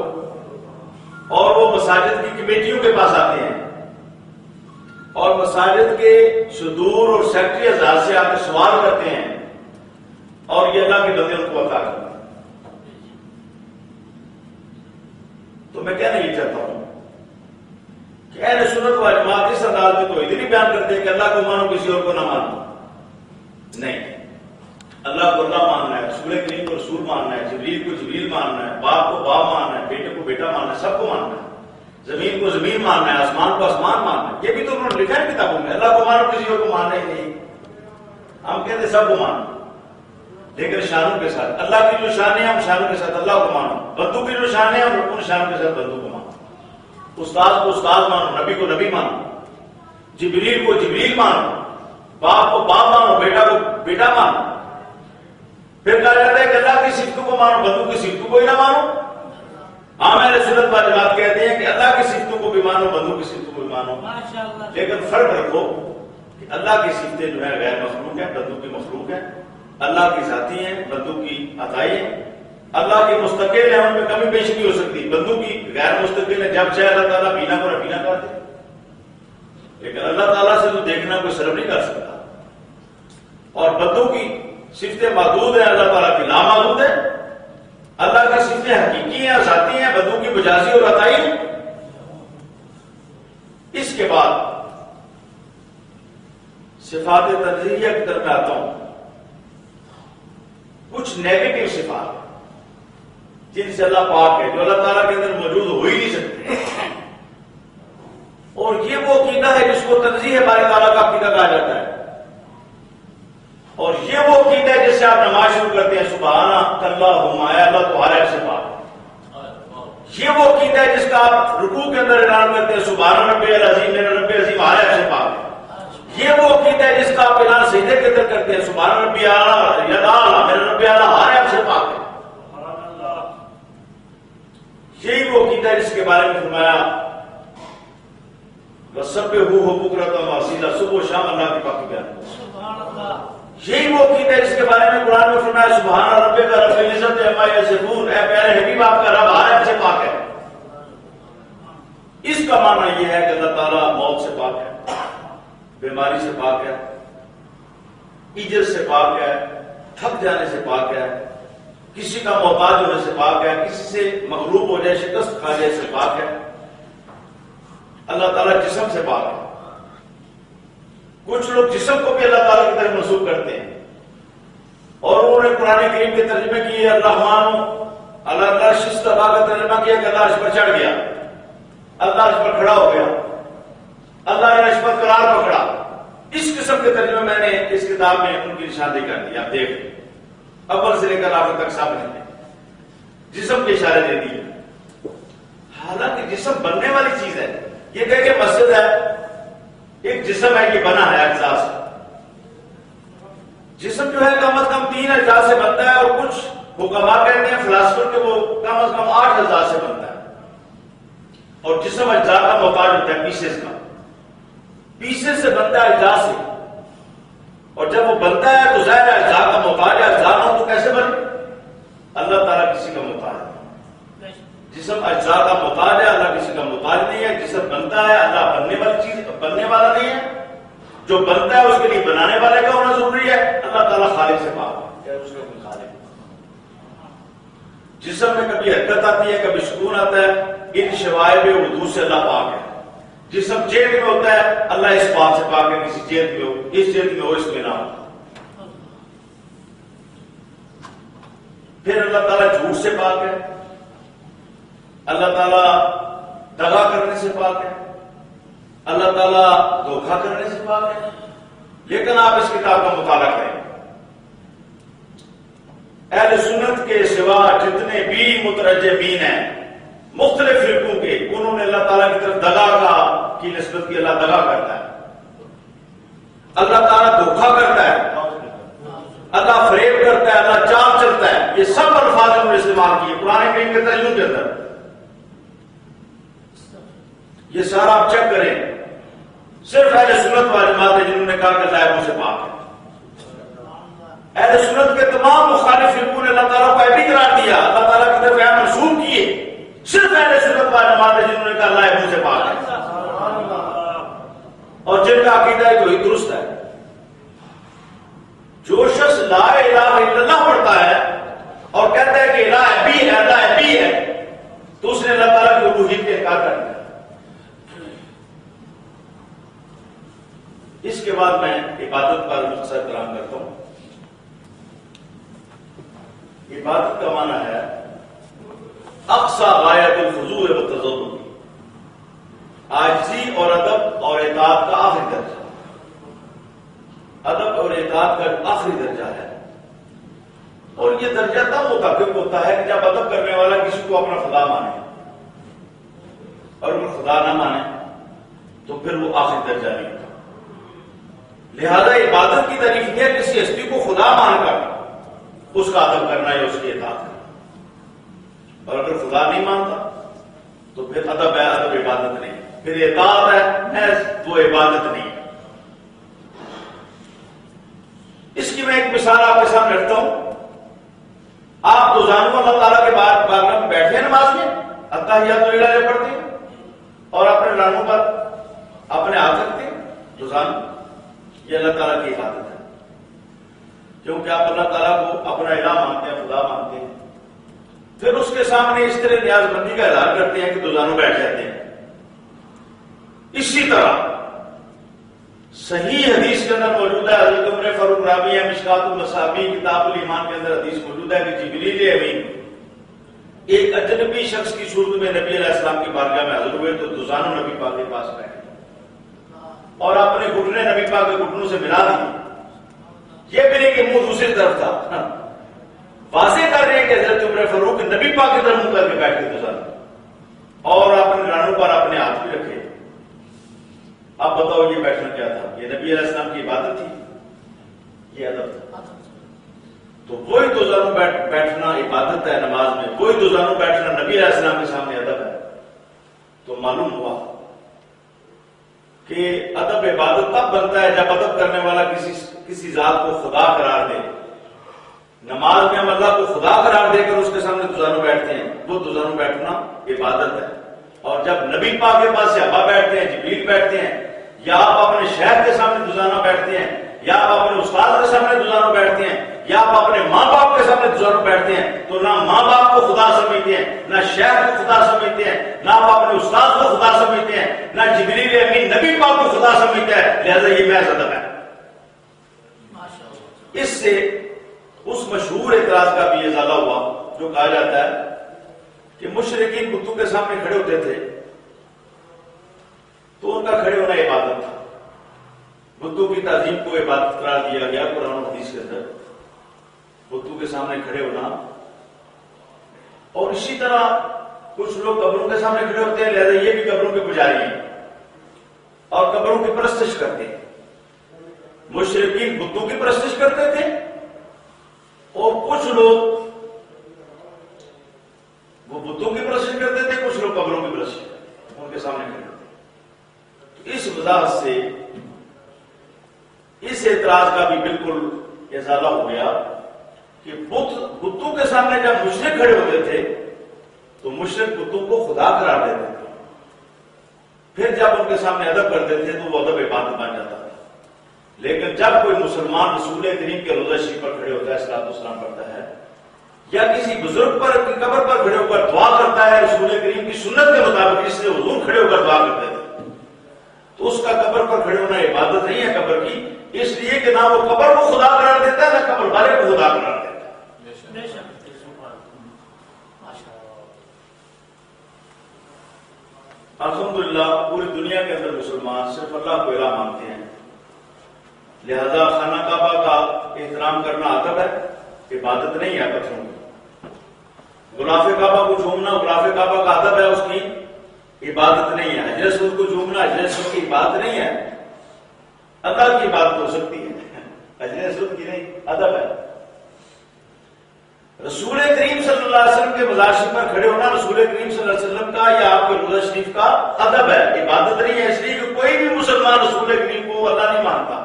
اور وہ مساجد کی کمیٹیوں کے پاس آتے ہیں اور مساجد کے صدور اور سیکٹری اعزاز سے آ کے سوال کرتے ہیں، اور یہ اللہ کے بندے ان کو عطا کرتے ہیں۔ تو میں کہنا یہ چاہتا ہوں کہ اہل سنت و جماعت اس انداز میں تو ادھر ہی بیان کرتے ہیں کہ اللہ کو مانو کسی اور کو نہ مانو، نہیں، اللہ کو اللہ ماننا ہے، رسول کریم کو رسول ماننا ہے، جبریل کو جبریل ماننا ہے، باپ کو باپ ماننا ہے، بیٹے کو بیٹا ماننا ہے، سب کو ماننا ہے، زمین کو زمین ماننا ہے، آسمان کو آسمان ماننا ہے، یہ بھی تو انہوں نے لکھا ہے کتابوں میں، اللہ کو مانو کسی اور کو ماننا ہی نہیں، ہم کہتے ہیں سب کو مانو، لیکن شانوں کے ساتھ، اللہ کی جو شان ہے ہم شانوں کے ساتھ اللہ کو مانو، بندوں کی جو شان ہے ہم ان شانوں کے ساتھ بندوں کو مانو، استاد کو استاد مانو، نبی کو نبی مانو، جبریل کو جبریل مانو، باپ کو باپ مانو، بیٹا کو بیٹا مانو۔ پھر کہا جاتا ہے کہ اللہ کی صفتوں کو مانو، بندوں کی صفتوں کو ہی نہ مانو۔ ہاں اہل سنت و جماعت کہتے ہیں کہ اللہ کی صفتوں کو بھی مانو، بندوں کی صفتوں کو بھی مانو، لیکن فرق رکھو کہ اللہ کی صفتیں جو ہے غیر مخلوق ہیں، بندوں کی مخلوق ہیں، اللہ کی ذاتی ہیں، بندوں کی عطائی ہیں، اللہ کی مستقل ہیں، ان میں کمی بیشی نہیں ہو سکتی، بندوں کی غیر مستقل ہے، جب چاہے اللہ تعالیٰ بینا کو نبینا کر دے، لیکن اللہ تعالیٰ سے تو دیکھنا کوئی سرب نہیں کر سکتا، اور بندوں کی صفتیں محدود ہیں، اللہ تعالیٰ کی لامحدود ہے، اللہ کی صفتیں حقیقی ہیں، ذاتی ہیں، بندوں کی مجازی اور عطائی ہیں۔ اس کے بعد صفات تنزیہیہ کی طرف میں آتا ہوں، کچھ نیگیٹو صفات جن سے اللہ پاک ہے، جو اللہ تعالیٰ کے اندر موجود ہو ہی نہیں سکتے، اور یہ وہ عقیدہ ہے جس کو تنزیہ باری تعالیٰ کا عقیدہ کہا جاتا ہے، اور یہ وہ عقیدہ ہے جس سے آپ نماز شروع کرتے ہیں، سبحانک اللہم، اللہ تو ہر ایک سے پاک ہے۔ یہ وہ عقیدہ ہے جس کا آپ رکوع کے اندر اعلان کرتے ہیں، سبحان ربی العظیم، میرا رب عظیم ہر ایک سے پاک ہے۔ یہ وہ عقیدہ ہے جس کا آپ اعلان سجدے کے اندر کرتے ہیں، سبحان ربی اعلیٰ، میرا رب اعلیٰ ہر ایک سے پاک ہے۔ یہی وہ عقیدہ ہے جس کے بارے میں فرمایا وَسَبِّحُوهُ بُكْرَةً وَأَصِيلًا، صبح و شام اللہ کی پاکی بیان۔ یہی وہ عقیدہ ہے جس کے بارے میں قرآن میں فرمایا سبحان ربک رب العزت عما یصفون، اے پیارے حبیب آپ کا رب ہر ایب سے پاک ہے۔ اس کا معنی یہ ہے کہ اللہ تعالیٰ موت سے پاک ہے، بیماری سے پاک ہے، عجز سے پاک ہے، تھک جانے سے پاک ہے، کسی کا محتاج ہونے سے پاک ہے، کسی سے مغلوب ہو جائے، شکست کھا جائے سے پاک ہے۔ اللہ تعالیٰ جسم سے پاک ہے۔ کچھ لوگ جسم کو بھی اللہ تعالیٰ کی طرف منسوب کرتے ہیں، اور انہوں نے قرآن کریم کے ترجمے کیے، الرحمن علی العرش استویٰ کا ترجمہ کیا کہ اللہ عرش پر چڑھ گیا، اللہ عرش پر کھڑا ہو گیا، اللہ نے عرش پر قرار پکڑا۔ اس قسم کے ترجمے میں نے اس کتاب میں ان کی نشاندہی کر دی، آپ دیکھ اول سے لے کر آخر تک سامنے جسم کے اشارے دے دیے، حالانکہ جسم بننے والی چیز ہے۔ یہ کہ مسجد ہے، ایک جسم ہے، یہ بنا ہے اجزاء سے۔ جسم جو ہے کم از کم 3 اجزاء سے بنتا ہے، اور کچھ حکماء کہتے ہیں فلاسفر کہ وہ کم از کم 8 اجزاء سے بنتا ہے، اور جسم اجزاء کا محتاج ہوتا ہے، پیسز کا، پیسز سے بنتا ہے اجزاء سے، اور جب وہ بنتا ہے تو ظاہر ہے اجزاء کا محتاج ہے، اجزاء نہ تو کیسے بنے؟ اللہ تعالیٰ کسی کا محتاج ہے، جسم اجزاء کا محتاج ہے، اللہ کسی کا محتاج نہیں ہے۔ جسم بنتا ہے، اللہ بننے والی چیز بننے والا نہیں ہے، جو بنتا ہے اس کے لیے بنانے والے کا ہونا ضروری ہے۔ اللہ تعالیٰ خالق سے پاک ہے، اس کا کوئی خالق۔ جسم میں کبھی حرکت آتی ہے، کبھی سکون آتا ہے، ان شوائب وضو سے اللہ پاک ہے۔ جسم جیل میں ہوتا ہے، اللہ اس بات سے پاک ہے، کسی جیل میں ہو، اس جیل میں ہو، اس میں نہ ہو۔ پھر اللہ تعالیٰ جھوٹ سے پاک ہے، اللہ تعالیٰ دغا کرنے سے پاک ہے، اللہ تعالیٰ دھوکہ کرنے سے پاک ہے۔ لیکن آپ اس کتاب کا مطالعہ کریں، اہل سنت کے سوا جتنے بھی مترجمین ہیں مختلف فرقوں کے، انہوں نے اللہ تعالیٰ کی طرف دغا کی نسبت کی۔ اللہ دغا کرتا ہے، اللہ تعالیٰ دھوکہ کرتا ہے، اللہ فریب کرتا ہے، اللہ چال چلتا ہے، یہ سب الفاظ انہوں نے استعمال کیے قرآن کریم کے ترجمے کے اندر۔ یہ سارا آپ چیک کریں، صرف اہل سنت والجماعت ہے جنہوں نے کہا کہ اللہ ابو سے پاک ہے۔ اہل سنت کے تمام مخالف فرقوں نے اللہ تعالیٰ کو ایبی قرار دیا، اللہ تعالیٰ کی طرف یہ منسوب کیے۔ صرف اہل سنت والجماعت ہے جنہوں نے کہا اللہ ابو سے پاک ہے، اور جن کا عقیدہ ہے وہی درست ہے۔ جو شخص لا الہ الا اللہ پڑھتا ہے اور کہتا ہے کہ الہ ابی ہے، اللہ ابی ہے، تو اس نے اللہ تعالیٰ کی الوہیت کا انکار کر دیا۔ اس کے بعد میں عبادت پر مختصر کلام کرتا ہوں۔ عبادت کا معنی ہے اقصی غایت الخضوع والتذلل، عاجزی اور ادب اور اطاعت کا آخری درجہ۔ ادب اور اطاعت کا آخری درجہ ہے، اور یہ درجہ تب متحقق ہوتا ہے کہ جب ادب کرنے والا کسی کو اپنا خدا مانے، اور اگر خدا نہ مانے تو پھر وہ آخری درجہ نہیں ہوتا۔ لہذا عبادت کی تعریف یہ ہے کسی ہستی کو خدا مان کر اس کا ادب کرنا یا اس کی اطاعت کرنا، اور اگر خدا نہیں مانتا تو پھر ادب ہے، ادب عبادت نہیں، پھر اطاعت ہے محض، وہ عبادت نہیں۔ اس کی میں ایک مثال آپ کے سامنے رکھتا ہوں۔ آپ روزانہ اللہ تعالیٰ کے بارگاہ میں بیٹھے ہیں نماز میں، اتحیات وغیرہ جب پڑھتے ہیں اور اپنے رانوں پر اپنے ہاتھ رکھتے ہیں روزانہ، یہ اللہ تعالیٰ کی عبادت ہے، کیونکہ آپ اللہ تعالیٰ کو اپنا الہ مانتے ہیں، خدا مانتے ہیں۔ پھر اس کے سامنے اس طرح نیاز مندی کا اظہار کرتے ہیں کہ روزانہ بیٹھ جاتے ہیں۔ اسی طرح صحیح حدیث کے اندر موجود ہے، حضرت عمر فاروق راوی ہے، مشکات المصابیح کتاب الایمان کے اندر حدیث موجود ہے کہ جبریل امین ایک اجنبی شخص کی صورت میں نبی علیہ السلام کی بارگاہ میں حاضر ہوئے تو دوزانو نبی پاک کے پاس بیٹھے اور اپنے گھٹنے نبی پاک کے گھٹنوں سے ملا دیے۔ یہ بھی نہیں کہ منہ دوسری طرف تھا، واضح کر رہے ہیں کہ حضرت عمر فاروق نبی پاک کی طرف منہ کر کے بیٹھے دوزانو، اور اپنے رانوں پر اپنے ہاتھ بھی رکھے۔ اب بتاؤ یہ بیٹھنا کیا تھا؟ یہ نبی علیہ السلام کی عبادت تھی، یہ ادب تھا۔ تو وہی دوزانو بیٹھنا عبادت ہے نماز میں، وہی دوزانو بیٹھنا نبی علیہ السلام کے سامنے ادب ہے۔ تو معلوم ہوا کہ ادب عبادت تب بنتا ہے جب ادب کرنے والا کسی ذات کو خدا قرار دے۔ نماز میں ہم اللہ کو خدا قرار دے کر اس کے سامنے دوزانو بیٹھتے ہیں، وہ دوزانو بیٹھنا عبادت ہے۔ اور جب نبی پاک کے پاس صحابہ بیٹھتے ہیں، جبریل بیٹھتے ہیں، یا آپ اپنے شیخ کے سامنے دوزانہ بیٹھتے ہیں، یا آپ اپنے استاد کے سامنے دوزانہ بیٹھتے ہیں، یا آپ اپنے ماں باپ کے سامنے دوزانہ بیٹھتے ہیں، تو نہ ماں باپ کو خدا سمجھتے ہیں، نہ شیخ کو خدا سمجھتے ہیں، نہ آپ اپنے استاد کو خدا سمجھتے ہیں، نہ جبریل امین نبی پاک کو خدا سمجھتے ہیں۔ لہذا یہ محض ادب ہے۔ اس سے اس مشہور اعتراض کا بھی ازالہ ہوا جو کہا جاتا ہے کہ مشرکین بتوں کے سامنے کھڑے ہوتے تھے تو ان کا کھڑے ہونا عبادت تھا، بتوں کی تعظیم کو عبادت قرار دیا گیا قرآن و حدیث کے اندر، بتوں کے سامنے کھڑے ہونا۔ اور اسی طرح کچھ لوگ قبروں کے سامنے کھڑے ہوتے ہیں، لہذا یہ بھی قبروں کے پجاری ہیں اور قبروں کی پرستش کرتے ہیں۔ مشرکین بتوں کی پرستش کرتے تھے اور کچھ لوگ وہ بتوں کی پرستش کرتے تھے، کچھ لوگ قبروں کی پرستش کرتے، ان کے سامنے کھڑے ہوتے۔ اس وجہ سے اس اعتراض کا بھی بالکل ازالہ ہو گیا کہ بتوں کے سامنے جب مشرک کھڑے ہوتے تھے تو مشرک بتوں کو خدا قرار دیتے تھے، پھر جب ان کے سامنے ادب کرتے تھے تو وہ ادب عبادت بن جاتا تھا۔ لیکن جب کوئی مسلمان رسول کریم کے روضہ شریف پر کھڑے ہوتا ہے، صلاۃ والسلام پڑھتا ہے، یا کسی بزرگ پر کی قبر پر کھڑے ہو کر دعا کرتا ہے رسول کریم کی سنت کے مطابق، جس سے حضور کھڑے ہو کر دعا کرتے تھے، تو اس کا قبر پر کھڑے ہونا عبادت نہیں ہے قبر کی، اس لیے کہ نہ وہ قبر کو خدا قرار دیتا ہے، نہ قبر والے کو خدا قرار دیتا ہے۔ الحمدللہ پوری دنیا کے اندر مسلمان صرف اللہ کو الہ مانتے ہیں، لہذا خانہ کعبہ کا احترام کرنا ادب ہے، عبادت نہیں ہے پتھروں کی. غلاف کعبہ کو جھومنا غلاف کعبہ کا ادب ہے، اس کی عبادت نہیں ہے. حجر اسود کو جھومنا حجر اسود کی عبادت نہیں ہے، اللہ کی عبادت ہو سکتی ہے، حجر اسود کی نہیں، ادب ہے. رسول کریم صلی اللہ علیہ وسلم کے مزار شریف پر کھڑے ہونا رسول کریم صلی اللہ علیہ وسلم کا یا آپ کے روضہ شریف کا ادب ہے، عبادت نہیں ہے. اس لیے کہ کوئی بھی مسلمان رسول کریم کو اللہ نہیں مانتا.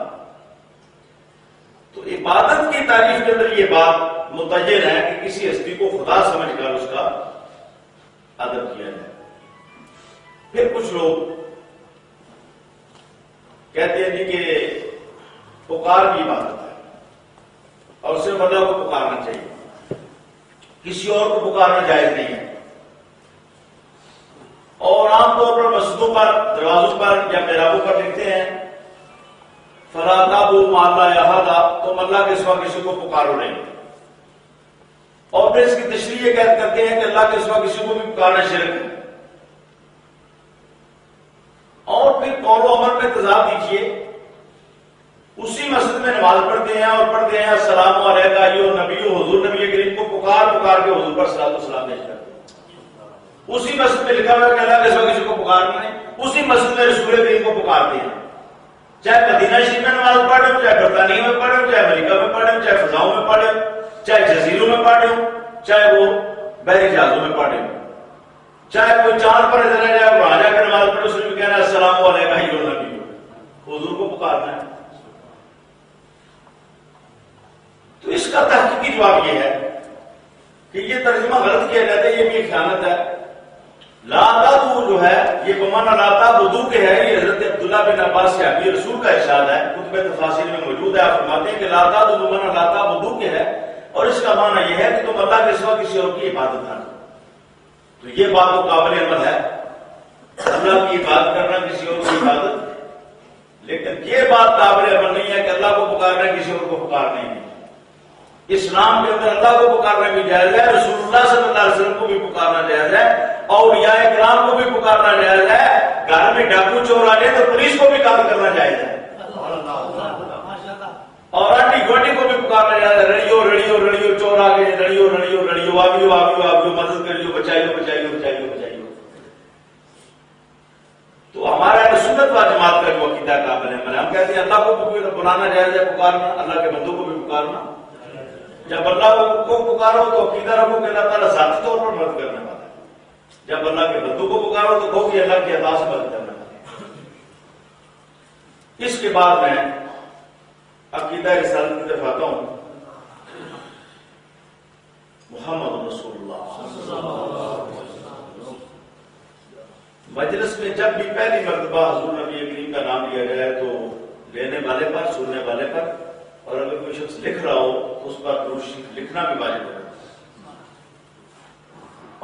تو عبادت کی تعریف کے اندر یہ بات متعین ہے کہ کسی ہستی کو خدا سمجھ کر اس کا ادب کیا جائے. پھر کچھ لوگ کہتے ہیں جی کہ پکار کی عبادت ہے اور صرف اللہ کو پکارنا چاہیے، کسی اور کو پکارنا جائز نہیں ہے. اور عام طور پر مسجدوں پر دروازوں پر یا محرابوں پر لکھتے ہیں فلا تدعوا مع اللہ احد، تم اللہ کے سوا کسی کو پکارو نہیں. اور پھر اس کی تشریح یہ کرتے ہیں کہ اللہ کے سوا کسی کو بھی پکارنا شرک ہے. اور پھر قول و عمل میں تضاد دیجیے، اسی مسجد میں نماز پڑھتے ہیں اور پڑھتے ہیں السلام علیکم ایھا نبی، حضور نبی کریم کو پکار کے حضور پر صلاۃ و سلام پیش کرتے ہیں. اسی مسجد میں لکھا ہوا ہے کہ اللہ کے سوا کسی کو پکارنا نہیں. اسی مسجد میں رسول کریم کو پکارتے ہیں، چاہے مدینہ شریف میں نماز پڑھے ہو، چاہے برطانیہ میں پڑھے ہو، چاہے امریکہ میں پڑھے ہو، چاہے فضاؤں میں پڑھے ہو، چاہے جزیروں میں پڑھے ہو، چاہے وہ بحری جہازوں میں پڑھے ہو، چاہے کوئی چاند پر چلا جائے وہاں جا کر نماز پڑھے، اس نے بھی کہنا ہے السلام علیکم ایھا نبی، حضور کو پکارنا ہے. تو اس کا تحقیقی جواب یہ ہے کہ یہ ترجمہ غلط کیا جاتا ہے، یہ بھی خیانت ہے. لا تدعوا جو ہے یہ بمعنی لا تعبدوا کے ہے، یہ حضرت عبداللہ بن عباس صحابی رسول کا ارشاد ہے، کتب تفاسیر میں موجود ہے. آپ فرماتے ہیں کہ لا تدعوا بمعنی لا تعبدوا کے ہے، اور اس کا معنی یہ ہے کہ تم اللہ کے سوا کسی اور کی عبادت نہ کرو. تو یہ بات تو قابل عمل ہے، اللہ کی عبادت کرنا کسی اور کی عبادت، لیکن یہ بات قابل عمل نہیں ہے کہ اللہ کو پکارنا کسی اور کو پکارنا ہی نہیں. اسلام کے اندر اللہ کو پکارنا بھی جائز ہے، رسول اللہ صلی اللہ علیہ وسلم کو بھی پکارنا جائز ہے، اولیاء کرام کو بھی پکارنا جائز ہے. گھر میں ڈاکو چور آ جائے تو پولیس کو بھی کام کرنا جائز ہے، اور آنٹی گوٹی کو بھی پکارنا جائز ہے. رڑیو رڑیو رڑیو چور آ گئے، رڑیو رڑیو رڑیو آبیو آبیو آبیو مدد کریو، بچائیو بچائیو بچائیو بچائیو. تو ہمارا سنت و جماعت کا جو عقیدہ قابل عمل ہے، ہم کہتے ہیں اللہ کو بلانا جائز ہے، پکارنا اللہ کے بندوں کو بھی پکارنا. جب اللہ کو پکارو تو عقیدہ رکھو کہ اللہ تعالیٰ ذاتی طور پر مدد کرنے والا ہے، جب اللہ کے بندوں کو پکارو تو کہو کہ اللہ کی عطا سے مدد کرنے والا ہے. اس کے بعد میں عقیدہ رسالت کی طرف آتا ہوں. محمد رسول اللہ مجلس میں جب بھی پہلی مرتبہ حضور نبی کریم کا نام لیا جائے تو لینے والے پر، سننے والے پر، اور اگر کوئی شخص لکھ رہا ہو تو اس پر درود شریف لکھنا بھی واجب ہے،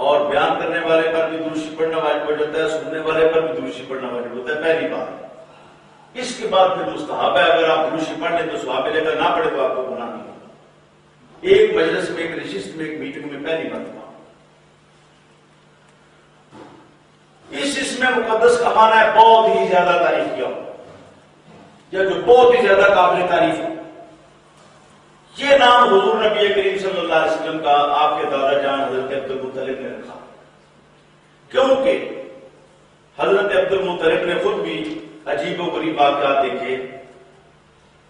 اور بیان کرنے والے پر بھی درود شریف پڑھنا واجب ہو جاتا ہے، سننے والے پر بھی درود شریف پڑھنا واجب ہوتا ہے. پہلی بات. اس کے بعد پھر مستحب ہے، اگر آپ درود شریف پڑھ لیں تو ثواب ملے گا، نہ پڑھے تو آپ کو گناہ نہیں ہوگا. ایک مجلس میں، ایک نشست میں، ایک میٹنگ میں پہلی مرتبہ. اس میں مقدس کا معنی ہے بہت ہی زیادہ تعریف کیا ہو، یا جو بہت ہی زیادہ قابل تعریف ہے. یہ نام حضور نبی کریم صلی اللہ علیہ وسلم کا آپ کے دادا جان حضرت عبد المطلب نے رکھا، کیونکہ حضرت عبد المطلب نے خود بھی عجیب و غریب واقعات دیکھے.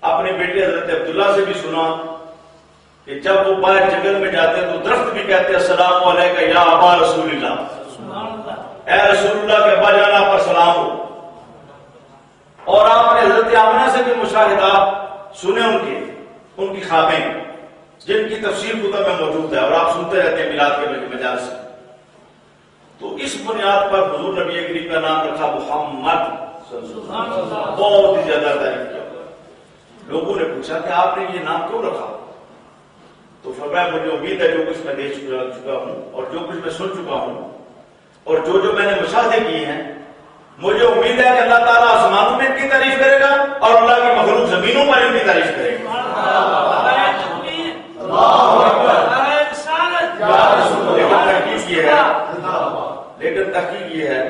اپنے بیٹے حضرت عبداللہ سے بھی سنا کہ جب وہ باہر جنگل میں جاتے ہیں تو درخت بھی کہتے ہیں السلام علیکم یا ابا رسول اللہ، اے رسول اللہ کے ابا جان آپ پر سلام ہو. اور آپ نے حضرت آمنہ سے بھی مشاہدات سنے، ان کی خوابیں جن کی تفسیر کتب میں موجود ہے، اور آپ سنتے رہتے ہیں میلاد کے مجالس سے. تو اس بنیاد پر حضور نبی کریم کا نام رکھا محمد صلی اللہ علیہ وسلم. بہت ہی زیادہ تعریف کیا. لوگوں نے پوچھا کہ آپ نے یہ نام کیوں رکھا؟ تو فرمایا مجھے امید ہے جو کچھ میں دیکھ چکا ہوں اور جو کچھ میں سن چکا ہوں اور جو میں نے مشاہدے کیے ہیں، مجھے امید ہے کہ اللہ تعالیٰ آسمانوں میں ان کی تعریف کرے گا اور اللہ کی مخلوق زمینوں پر ان کی تعریف کرے گا. لیکن تحقیق یہ ہے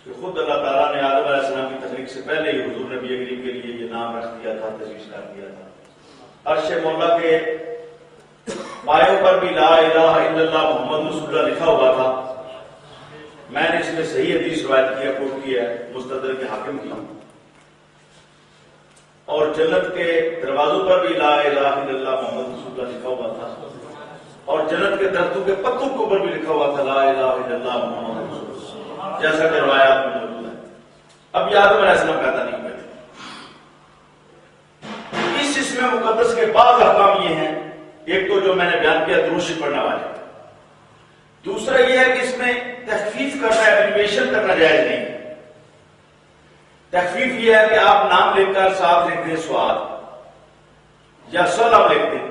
کہ خود اللہ تعالیٰ نے آدم علیہ السلام کی تخلیق سے پہلے ہی حضور نبی کریم کے لیے یہ نام رکھ دیا تھا، تجویز کر دیا تھا. عرش مولا کے پایوں پر بھی لا الہ الا اللہ محمد رسول اللہ لکھا ہوا تھا. میں نے اس میں صحیح حدیث روایت کیا، کوٹ کیا ہے مستدرک حاکم کی. اور جنت کے دروازوں پر بھی لا الہ الا اللہ محمد رسول اللہ لکھا ہوا تھا. اور جنت کے درختوں کے پتوں کے اوپر بھی لکھا ہوا تھا لا الہ الا اللہ محمد رسول اللہ، جیسا کہ روایات میں موجود ہے. اب یہ آدم علیہ السلام پیدا نہیں ہوئے. اس اسم مقدس کے بعض احکام یہ ہیں، ایک تو جو میں نے بیان کیا درود شریف پڑھنا والے. دوسرا یہ ہے کہ اس میں تخفیف کرنا، ایبریویشن کرنا جائز نہیں. تخفیف یہ ہے کہ آپ نام لکھ کر ساتھ لکھ دیں سواد یا سلام لکھ دیں.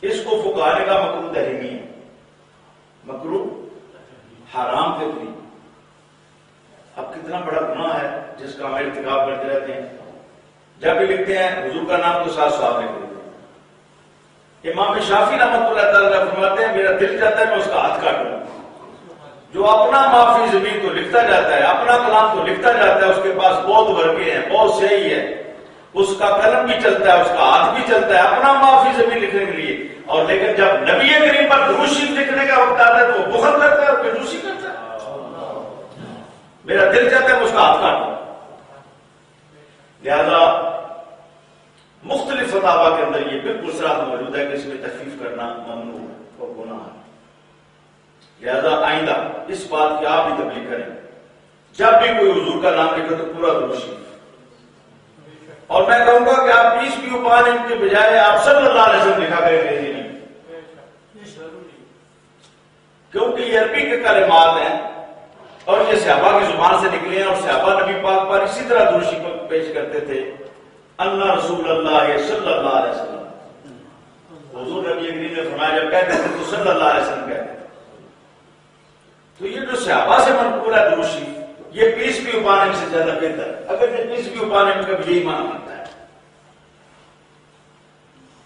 اس کو فقہاء نے کہا مکروہ تحریمی ہے، مکروہ حرام کے قریب. اب کتنا بڑا گناہ ہے جس کا ہم ارتکاب کرتے رہتے ہیں. جب بھی لکھتے ہیں حضور کا نام تو ساتھ سواد لکھ دیتے ہیں. امام شافعی رحمۃ اللہ تعالیٰ فرماتے ہیں میرا دل چاہتا ہے میں اس کا ہاتھ کاٹوں. جو اپنا معافی زمین تو لکھتا جاتا ہے، اپنا کلام تو لکھتا جاتا ہے، اس کے پاس بہت ورقے ہیں، بہت صحیح ہے، اس کا قلم بھی چلتا ہے، اس کا ہاتھ بھی چلتا ہے اپنا معافی زمین لکھنے کے لیے. اور لیکن جب نبی کریم پر درود شریف لکھنے کا وقت آتا ہے تو وہ بخل کرتا ہے اور کنجوسی کرتا ہے. میرا دل چاہتا ہے میں اس کا ہاتھ کاٹوں. لہذا مختلف فتاوا کے اندر یہ بالکل صراحت موجود ہے کہ اس میں تخفیف کرنا ممنوع ہے اور گناہ ہے. لہذا آئندہ اس بات کی آپ بھی تبلیغ کریں، جب بھی کوئی حضور کا نام لکھے تو پورا درود شریف. اور میں کہوں گا کہ آپ پیس بھی اپان ان کے بجائے آپ صلی اللہ علیہ وسلم لکھا کریں انگریزی نہیں، کیونکہ یہ عربی کے کلمات ہیں اور یہ صحابہ کی زبان سے نکلے ہیں. اور صحابہ نبی پاک پر اسی طرح درود شریف پیش کرتے تھے. اللہ رسول اللہ صلی اللہ علیہ وسلم، حضور نبی کریم نے فرمایا جب کہتے تھے تو صلی اللہ علیہ وسلم کہتے تھے. تو یہ جو صحابہ سے منقول ہے درود شریف، یہ پیس بھی اپان سے زیادہ بہتر ہے. اگر یہ پیس بھی اپان کا بھی یہی معنی کرتا ہے.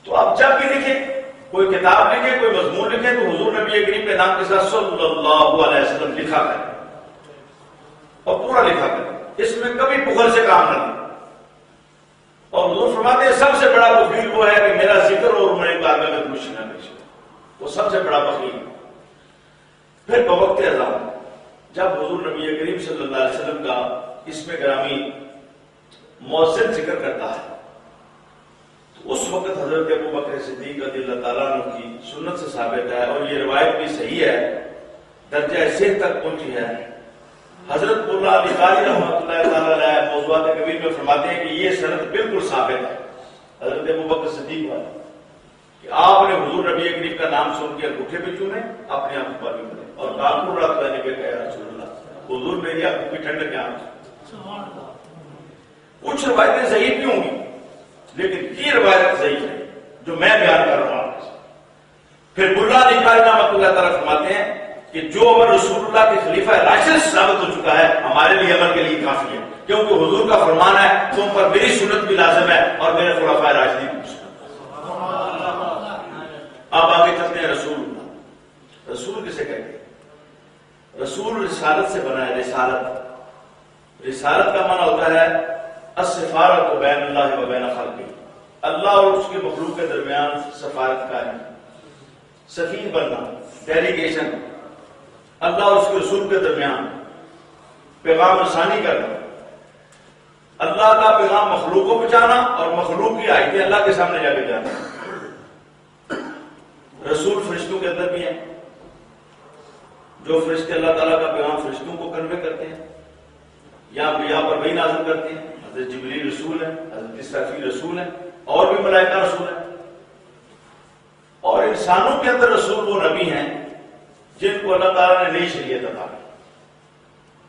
تو آپ جب بھی لکھیں، کوئی کتاب لکھیں، کوئی مضمون لکھیں تو حضور نبی کریم کے نام کے ساتھ صلی اللہ علیہ وسلم لکھا کریں اور پورا لکھا کریں. اس میں کبھی بخل سے کام نہ لیں. اور حضور فرماتے ہیں سب سے بڑا بخیل وہ ہے کہ میرا ذکر اور میری بارگاہ میں درود نہ بھیجے، وہ سب سے بڑا بخیل. پھر بوقت اذان جب حضور نبی کریم صلی اللہ علیہ وسلم کا اسم گرامی مؤذن ذکر کرتا ہے تو اس وقت حضرت ابو بکر صدیق رضی اللہ تعالیٰ عنہ کی سنت سے ثابت ہے اور یہ روایت بھی صحیح ہے، درجہ صحت تک پہنچی ہے. حضرت مولا علی قاری رحمۃ اللہ تعالیٰ علیہ موضوعات کبیر میں فرماتے ہیں کہ یہ سند بالکل ثابت ہے حضرت ابو بکر صدیق والا کہ آپ نے حضور نبی کریم کا نام سن کے انگوٹھے پہ چومے، اپنے آپ پر بھی کرے اور کانپور رات رہنے پہ کہا رسول اللہ حضور میری آپ کی ٹھنڈ کیا. کچھ روایتیں صحیح بھی ہوں گی لیکن یہ روایت صحیح ہے جو میں بیان کر رہا ہوں. پھر ملا علی قاری رحمۃ اللہ تعالیٰ فرماتے ہیں کہ جو عمر رسول اللہ کے خلیفہ راشد ثابت ہو چکا ہے ہمارے لیے عمل کے لیے کافی ہے، کیونکہ حضور کا فرمان ہے تم پر میری سنت بھی لازم ہے اور میرے خلفائے راشدین بھی. اب آگے چلتے ہیں رسول اللہ. رسول کسے کہتے ہیں؟ رسول رسالت سے بنا ہے. رسالت کا معنی ہوتا ہے السفارۃ بین اللہ و بین خلقہ، اللہ اور اس کے مخلوق کے درمیان سفارت کا ہے، سفیر بننا، ڈیلیگیشن، اللہ اور اس کے رسول کے درمیان پیغام رسانی کرنا، اللہ کا پیغام مخلوق کو پہنچانا اور مخلوق کی آیتیں اللہ کے سامنے جا کے جانا. رسول فرشتوں کے اندر بھی ہیں، جو فرشتے اللہ تعالیٰ کا پیغام فرشتوں کو کنوے کرتے ہیں یا انبیاء پر وحی نازل کرتے ہیں. حضرت جبریل رسول ہے، حضرت اسرافیل رسول ہے، اور بھی ملائکہ رسول ہیں. اور انسانوں کے اندر رسول وہ نبی ہیں جن کو اللہ تعالیٰ نے نئی شریعت عطا کی،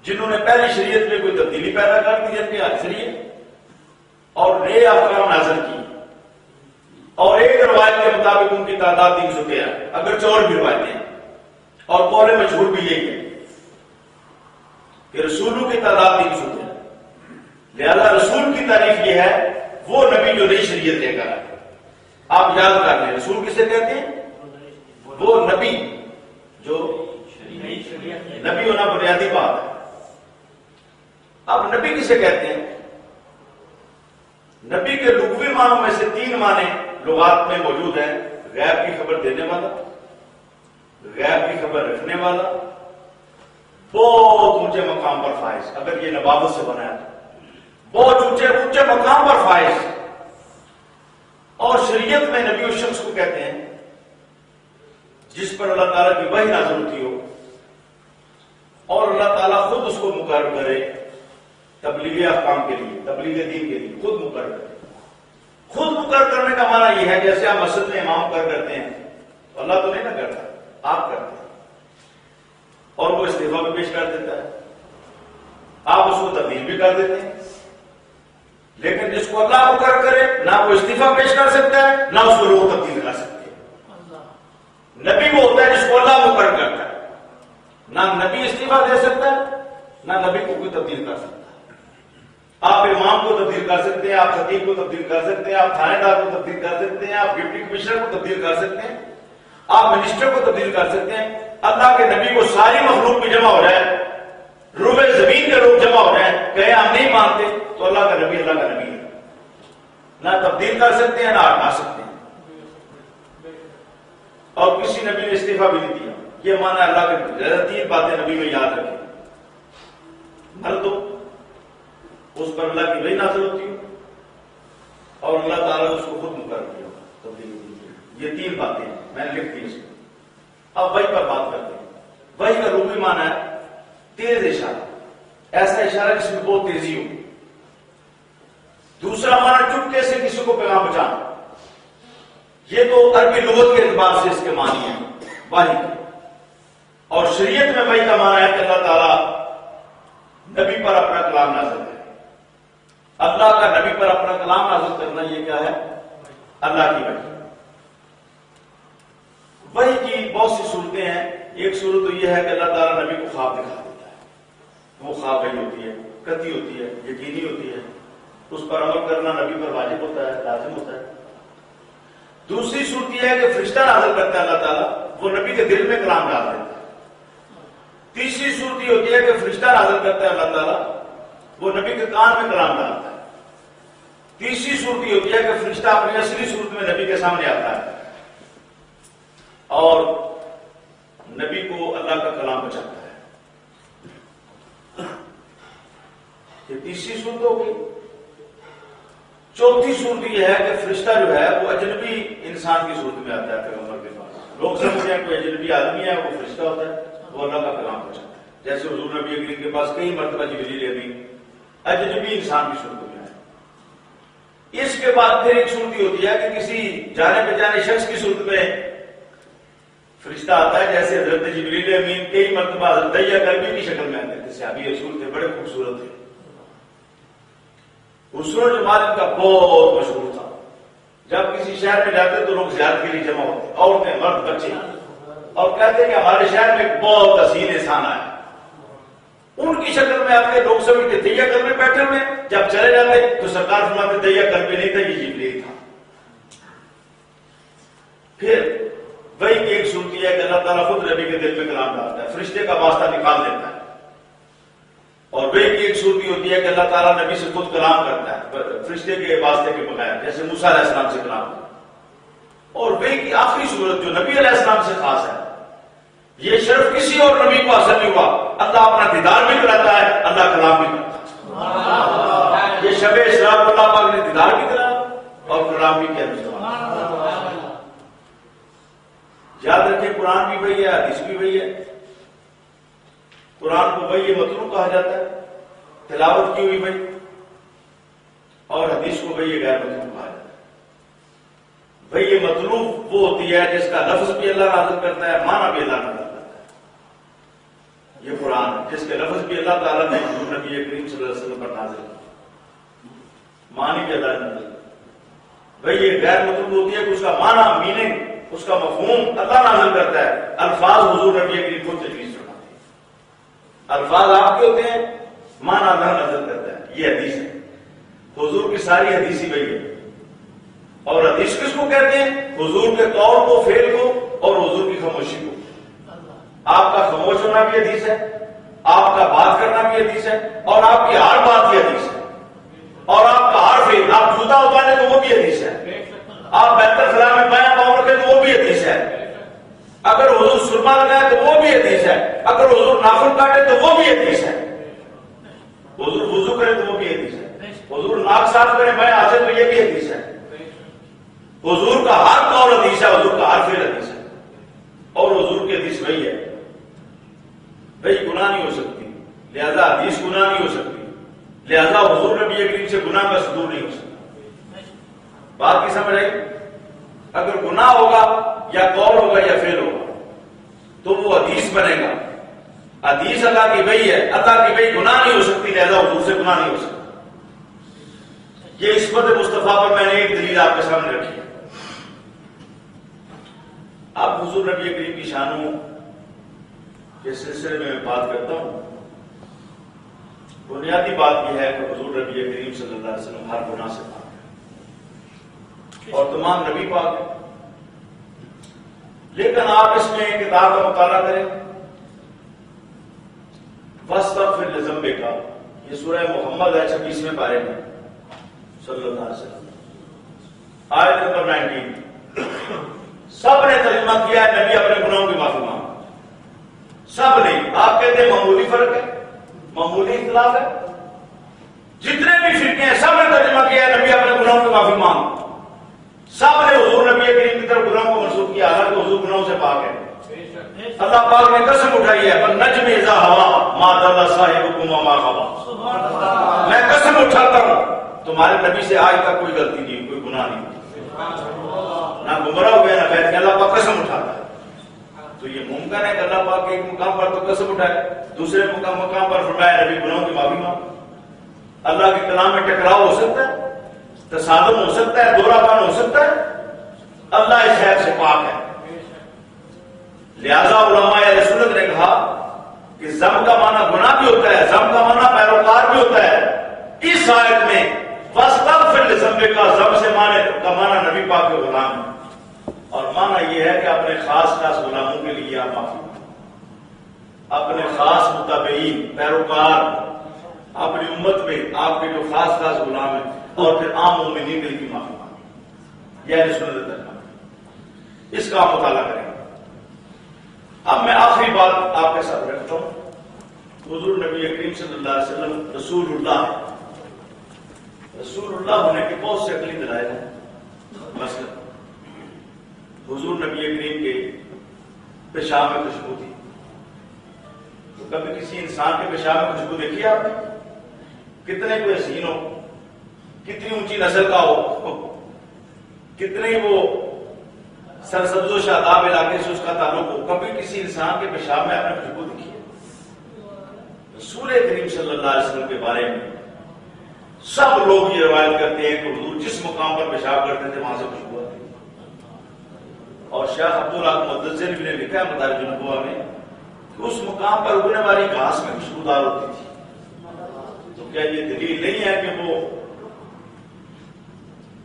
جنہوں نے پہلی شریعت میں کوئی تبدیلی پیدا کر دی جن کے ذریعے اور نئے احکام نازل کی. اور ایک روایت کے مطابق ان کی تعداد 313 ہے، اگرچہ اور بھی روایتیں ہیں اور قول مشہور بھی یہی ہے کہ رسولوں کی تعداد 313. لہذا رسول کی تعریف یہ ہے وہ نبی جو نئی شریعت لے کر آئے. آپ یاد کر لیں رسول کسے کہتے ہیں؟ وہ نبی جو نبی ہونا بنیادی بات ہے. اب نبی کسے کہتے ہیں؟ نبی کے لغوی معنوں میں سے 3 معنی لغات میں موجود ہیں، غیب کی خبر دینے والا، غیب کی خبر رکھنے والا، بہت اونچے مقام پر فائز، اگر یہ نبوت سے بنا ہے بہت اونچے مقام پر فائز۔ اور شریعت میں نبی اس شخص کو کہتے ہیں جس پر اللہ تعالیٰ کی وحی نازل ہوتی ہو اور اللہ تعالیٰ خود اس کو مقرر کرے تبلیغ احکام کے لیے، تبلیغ دین کے لیے، خود مقرر کرے۔ خود مقرر کرنے کا معنی یہ ہے جیسے آپ مسجد میں امام مقرر کرتے ہیں، اللہ تو نہیں نہ کرتا، آپ کرتے ہیں، اور وہ استعفیٰ بھی پیش کر دیتا ہے، آپ اس کو تبدیل بھی کر دیتے ہیں۔ لیکن جس کو اللہ مقرر کرے نہ وہ استعفیٰ پیش کر سکتا ہے نہ اس کو روح تبدیل کر سکتے ہیں۔ نبی وہ ہوتا ہے جس کو اللہ مقرر کرتا ہے، نہ نبی استعفیٰ دے سکتا ہے نہ نبی کو کوئی تبدیل کر سکتا ہے۔ آپ امام کو تبدیل کر سکتے ہیں، آپ خطیب کو تبدیل کر سکتے ہیں، آپ تھانے دار کو تبدیل کر سکتے ہیں، آپ ڈپٹی کمشنر کو تبدیل کر سکتے ہیں، آپ منسٹر کو تبدیل کر سکتے ہیں۔ اللہ کے نبی کو ساری مخلوق میں جمع ہو جائے، روح زمین کے لوگ جمع ہو جائیں، کہیں ہم نہیں مانتے تو اللہ کا نبی ہے، نہ تبدیل کر سکتے ہیں نہ ہٹا سکتے ہیں۔ اور کسی نبی نے استعفیٰ بھی نہیں دیا، یہ مانا اللہ کے نبی۔ تین باتیں نبی میں یاد رکھیں، مر دو اس پر اللہ کی وحی نازل ہوتی ہو اور اللہ تعالیٰ اس کو خود مقرر کیا تبدیل ہوتی ہے۔ یہ تین باتیں ہیں، میں نے لکھ دی اس میں۔ اب وحی پر بات کرتے ہیں۔ وحی کا روحی معنی ہے تیز اشارہ، ایسا اشارہ جس میں بہت تیزی ہو۔ دوسرا معنی چپکے سے کسی کو پیغام پہنچانا، یہ تو عربی لغت کے اعتبار سے اس کے معنی ہیں وحی۔ اور شریعت میں وحی کا معنی ہے کہ اللہ تعالیٰ نبی پر اپنا کلام نازل کرے۔ اللہ کا نبی پر اپنا کلام نازل کرنا یہ کیا ہے؟ اللہ کی وحی۔ وحی کی بہت سی صورتیں ہیں۔ ایک صورت تو یہ ہے کہ اللہ تعالیٰ نبی کو خواب دکھا دیتا ہے، وہ خواب وحی ہوتی ہے، قطعی ہوتی ہے، یقینی ہوتی ہے، اس پر عمل کرنا نبی پر واجب ہوتا ہے، لازم ہوتا ہے۔ دوسری صورت یہ ہے کہ فرشتہ نازل کرتا ہے اللہ تعالیٰ، وہ نبی کے دل میں کلام ڈال دیتا ہے۔ تیسری صورت یہ ہوتی ہے کہ فرشتہ نازل کرتا ہے اللہ تعالیٰ، وہ نبی کے کان میں کلام ڈالتا ہے۔ تیسری صورت یہ ہوتی ہے کہ فرشتہ اپنی اصلی صورت میں نبی کے سامنے آتا ہے اور نبی کو اللہ کا کلام بچاتا ہے۔ یہ تیسری صورت ہوگی۔ چوتھی صورت یہ ہے کہ فرشتہ جو ہے وہ اجنبی انسان کی صورت میں آتا ہے پیغمبر کے پاس۔ لوگ سمجھتے ہیں کوئی اجنبی آدمی ہے، وہ فرشتہ ہوتا ہے، وہ اللہ کا کلام پہنچاتا ہے۔ جیسے حضور نبی کریم کے پاس کئی مرتبہ جبریل امین اجنبی انسان کی صورت میں آئے۔ اس کے بعد پھر ایک صورت ہوتی ہے کہ کسی جانے پہچانے شخص کی صورت میں فرشتہ آتا ہے، جیسے حضرت جبریل امین کئی مرتبہ حضرت دیا کربی کی شکل میں آتے تھے۔ صحابی رسول تھے، بڑے خوبصورت تھے، حسن جمال ان کا بہت مشہور تھا۔ جب کسی شہر میں جاتے تو لوگ زیارت کے لیے جمع ہوتے، عورتیں، مرد، بچے، اور کہتے کہ ہمارے شہر میں ایک بہت حسین انسان آیا۔ ان کی شکل میں آتے، لوگ سمجھتے دیا کر میں بیٹھے ہوئے، جب چلے جاتے تو سرکار فرماتے دیا کر میں نہیں تھا، یہ جبریل تھا۔ پھر وہی کی ایک صورت ہے کہ اللہ تعالیٰ خود نبی کے دل میں کلام ڈالتا ہے، فرشتے کا واسطہ نکال دیتا ہے۔ اور وہی کی ایک صورت ہوتی ہے کہ اللہ تعالیٰ نبی سے خود کلام کرتا ہے فرشتے کے واسطے کے بغیر، جیسے موسیٰ علیہ السلام سے کلام کرتا ہے۔ اور وہی کی آخری صورت جو نبی علیہ السلام سے خاص ہے، یہ شرف کسی اور نبی کو حاصل نہیں ہوا، اللہ اپنا دیدار بھی کراتا ہے، اللہ کلام بھی کرتا ہے۔ یہ شب اسراء کو اللہ پاک نے دیدار بھی کرا اور کلام بھی کیا۔ یاد رکھیں قرآن بھی وہی ہے، حدیث بھی وہی ہے۔ قرآن کو وحی متلو کہا جاتا ہے، تلاوت کی ہوئی وحی، اور حدیث کو وحی غیر متلو کہا جاتا ہے۔ وحی متلو وہ ہوتی ہے جس کا لفظ بھی اللہ نازل کرتا ہے، معنی بھی اللہ نازل کرتا ہے۔ یہ قرآن ہے جس کے لفظ بھی اللہ تعالیٰ نے حضور نبی کریم صلی اللہ علیہ وسلم پر نازل کیا، معنی بھی اللہ نے نازل کرتا ہے۔ وحی غیر متلو ہوتی ہے کہ اس کا معنی، میننگ، اس کا مفہوم اللہ نازل کرتا ہے، الفاظ حضور نبی کریم خود تجویز فرماتے ہیں۔ الفاظ آپ کے ہوتے ہیں، معنی اللہ نازل کرتا ہے۔ یہ حدیث ہے، حضور کی ساری حدیث ہی وہی ہے۔ اور حدیث کس کو کہتے ہیں؟ حضور کے قول کو، فعل کو، اور حضور کی خاموشی کو۔ آپ کا خاموش ہونا بھی حدیث ہے، آپ کا بات کرنا بھی حدیث ہے، اور آپ کی ہر بات بھی حدیث ہے، اور آپ کا ہر فعل، آپ جوتا اتارے تو وہ بھی حدیث ہے۔ آپ بیت الخلاء میں بایاں پاؤں رکھیں تو وہ بھی حدیث ہے. اگر حضور سرما لگائے تو وہ بھی حدیث ہے. اگر حضور ناخن کاٹے تو وہ بھی حدیث ہے. حضور وضو کرے تو وہ بھی حدیث ہے. حضور ناک صاف کرے بایاں ہاتھ سے تو یہ بھی حدیث ہے. حضور کا ہر قول حدیث ہے, حضور کا ہر فعل حدیث ہے. اور حضور کی حدیث وہی ہے, بھائی گناہ نہیں ہو سکتی, لہذا حدیث گناہ نہیں ہو سکتی, لہذا حضور نبی کریم سے گناہ کا صدور نہیں ہو سکتا. بات کی سمجھ آئی؟ اگر گناہ ہوگا یا قول ہوگا یا فعل ہوگا تو وہ حدیث بنے گا. حدیث اللہ کی وہی ہے, اللہ کی وہی گناہ نہیں ہو سکتی, لہذا حضور سے گناہ نہیں ہو سکتا. یہ عصمت مصطفیٰ پر میں نے ایک دلیل آپ کے سامنے رکھی ہے. آپ حضور نبی کریم کی شانوں کے سلسلے میں بات کرتا ہوں. بنیادی بات یہ ہے کہ حضور نبی کریم صلی اللہ علیہ وسلم ہر گناہ سے پاک ہے اور تمام نبی پاک ہے. لیکن آپ اس میں کتاب کا مطالعہ کریں, وَاسْتَغْفِرْ لِذَنبِكَ, یہ سورہ محمد ہے 26ویں پارے میں صلی اللہ علیہ وسلم, آیت نمبر 19. سب نے ترجمہ کیا ہے نبی اپنے گناہوں کی معافی مانگ. سب نے. آپ کہتے ہیں معمولی فرق ہے, معمولی اختلاف ہے. جتنے بھی فرقے ہیں سب نے ترجمہ کیا ہے نبی اپنے گناہوں کی معافی مانگ. سب نے حضور نبی کریم کی طرف گناہوں کو منسوخ کیا, حالانکہ حضور گناہوں سے پاک ہے. اللہ پاک نے قسم اٹھائی ہے, وَالنَّجْمِ إِذَا هَوَىٰ مَا ضَلَّ صَاحِبُكُمْ وَمَا غَوَىٰ. میں قسم اٹھاتا ہوں تمہارے نبی سے آج تک کوئی غلطی نہیں, کوئی گناہ نہیں, نہ گمراہ ہوئے نہ بیٹھ کے. اللہ پاک قسم اٹھاتا ہے. تو یہ ممکن ہے کہ اللہ پاک ایک مقام پر تو قسم اٹھائے, دوسرے مقام پر فرمایا نبی گناہوں کی معافی مانگ. اللہ کے کلام میں ٹکراؤ ہو سکتا ہے, تصادم ہو سکتا ہے, دورہ پن ہو سکتا ہے. اللہ اس عیب سے پاک ہے. لہذا علماء اہل سنت نے کہا کہ ذم کا معنی گناہ بھی ہوتا ہے, ذم کا معنی پیروکار بھی ہوتا ہے. اس آیت میں وَاسْتَغْفِرْ لِذَنبِكَ, ذم سے معنی کا معنی نبی پاک کے غلام ہے, اور معنی یہ ہے کہ اپنے خاص غلاموں کے لیے آپ معافی مانگیں. اپنے خاص متابعین, پیروکار, اپنی امت میں آپ کے جو خاص غلام ہیں, اور پھر عام مومنین کے لیے معافی مانگیں. یہ ہے سنت ترجمہ. اس کا آپ مطالعہ کریں. اب میں آخری بات آپ کے ساتھ رکھتا ہوں. حضور نبی کریم صلی اللہ علیہ وسلم رسول اللہ ہے. رسول اللہ ہونے کے بہت سے عقلی دلائل ہیں. مثلا حضور نبی کریم کے پیشاب میں خوشبو تھی. تو کبھی کسی انسان کے پیشاب میں خوشبو دیکھی آپ نے؟ کتنے کوئی حسین ہو, کتنی اونچی نسل کا ہو, کتنے وہ سرسبز و شاداب علاقے سے اس کا تعلق ہو, کبھی کسی انسان کے پیشاب میں آپ نے خوشبو دیکھی ہے؟ رسول کریم صلی اللہ علیہ وسلم کے بارے میں سب لوگ یہ روایت کرتے ہیں کہ حضور جس مقام پر پیشاب کرتے تھے وہاں سے خوشبو آتی. اور شیخ عبداللہ مدثر بھی نے لکھا ہے مدارج النبوہ میں کہ اس مقام پر اگنے والی گھاس میں خوشبودار ہوتی تھی. تو کیا یہ دلیل نہیں ہے کہ وہ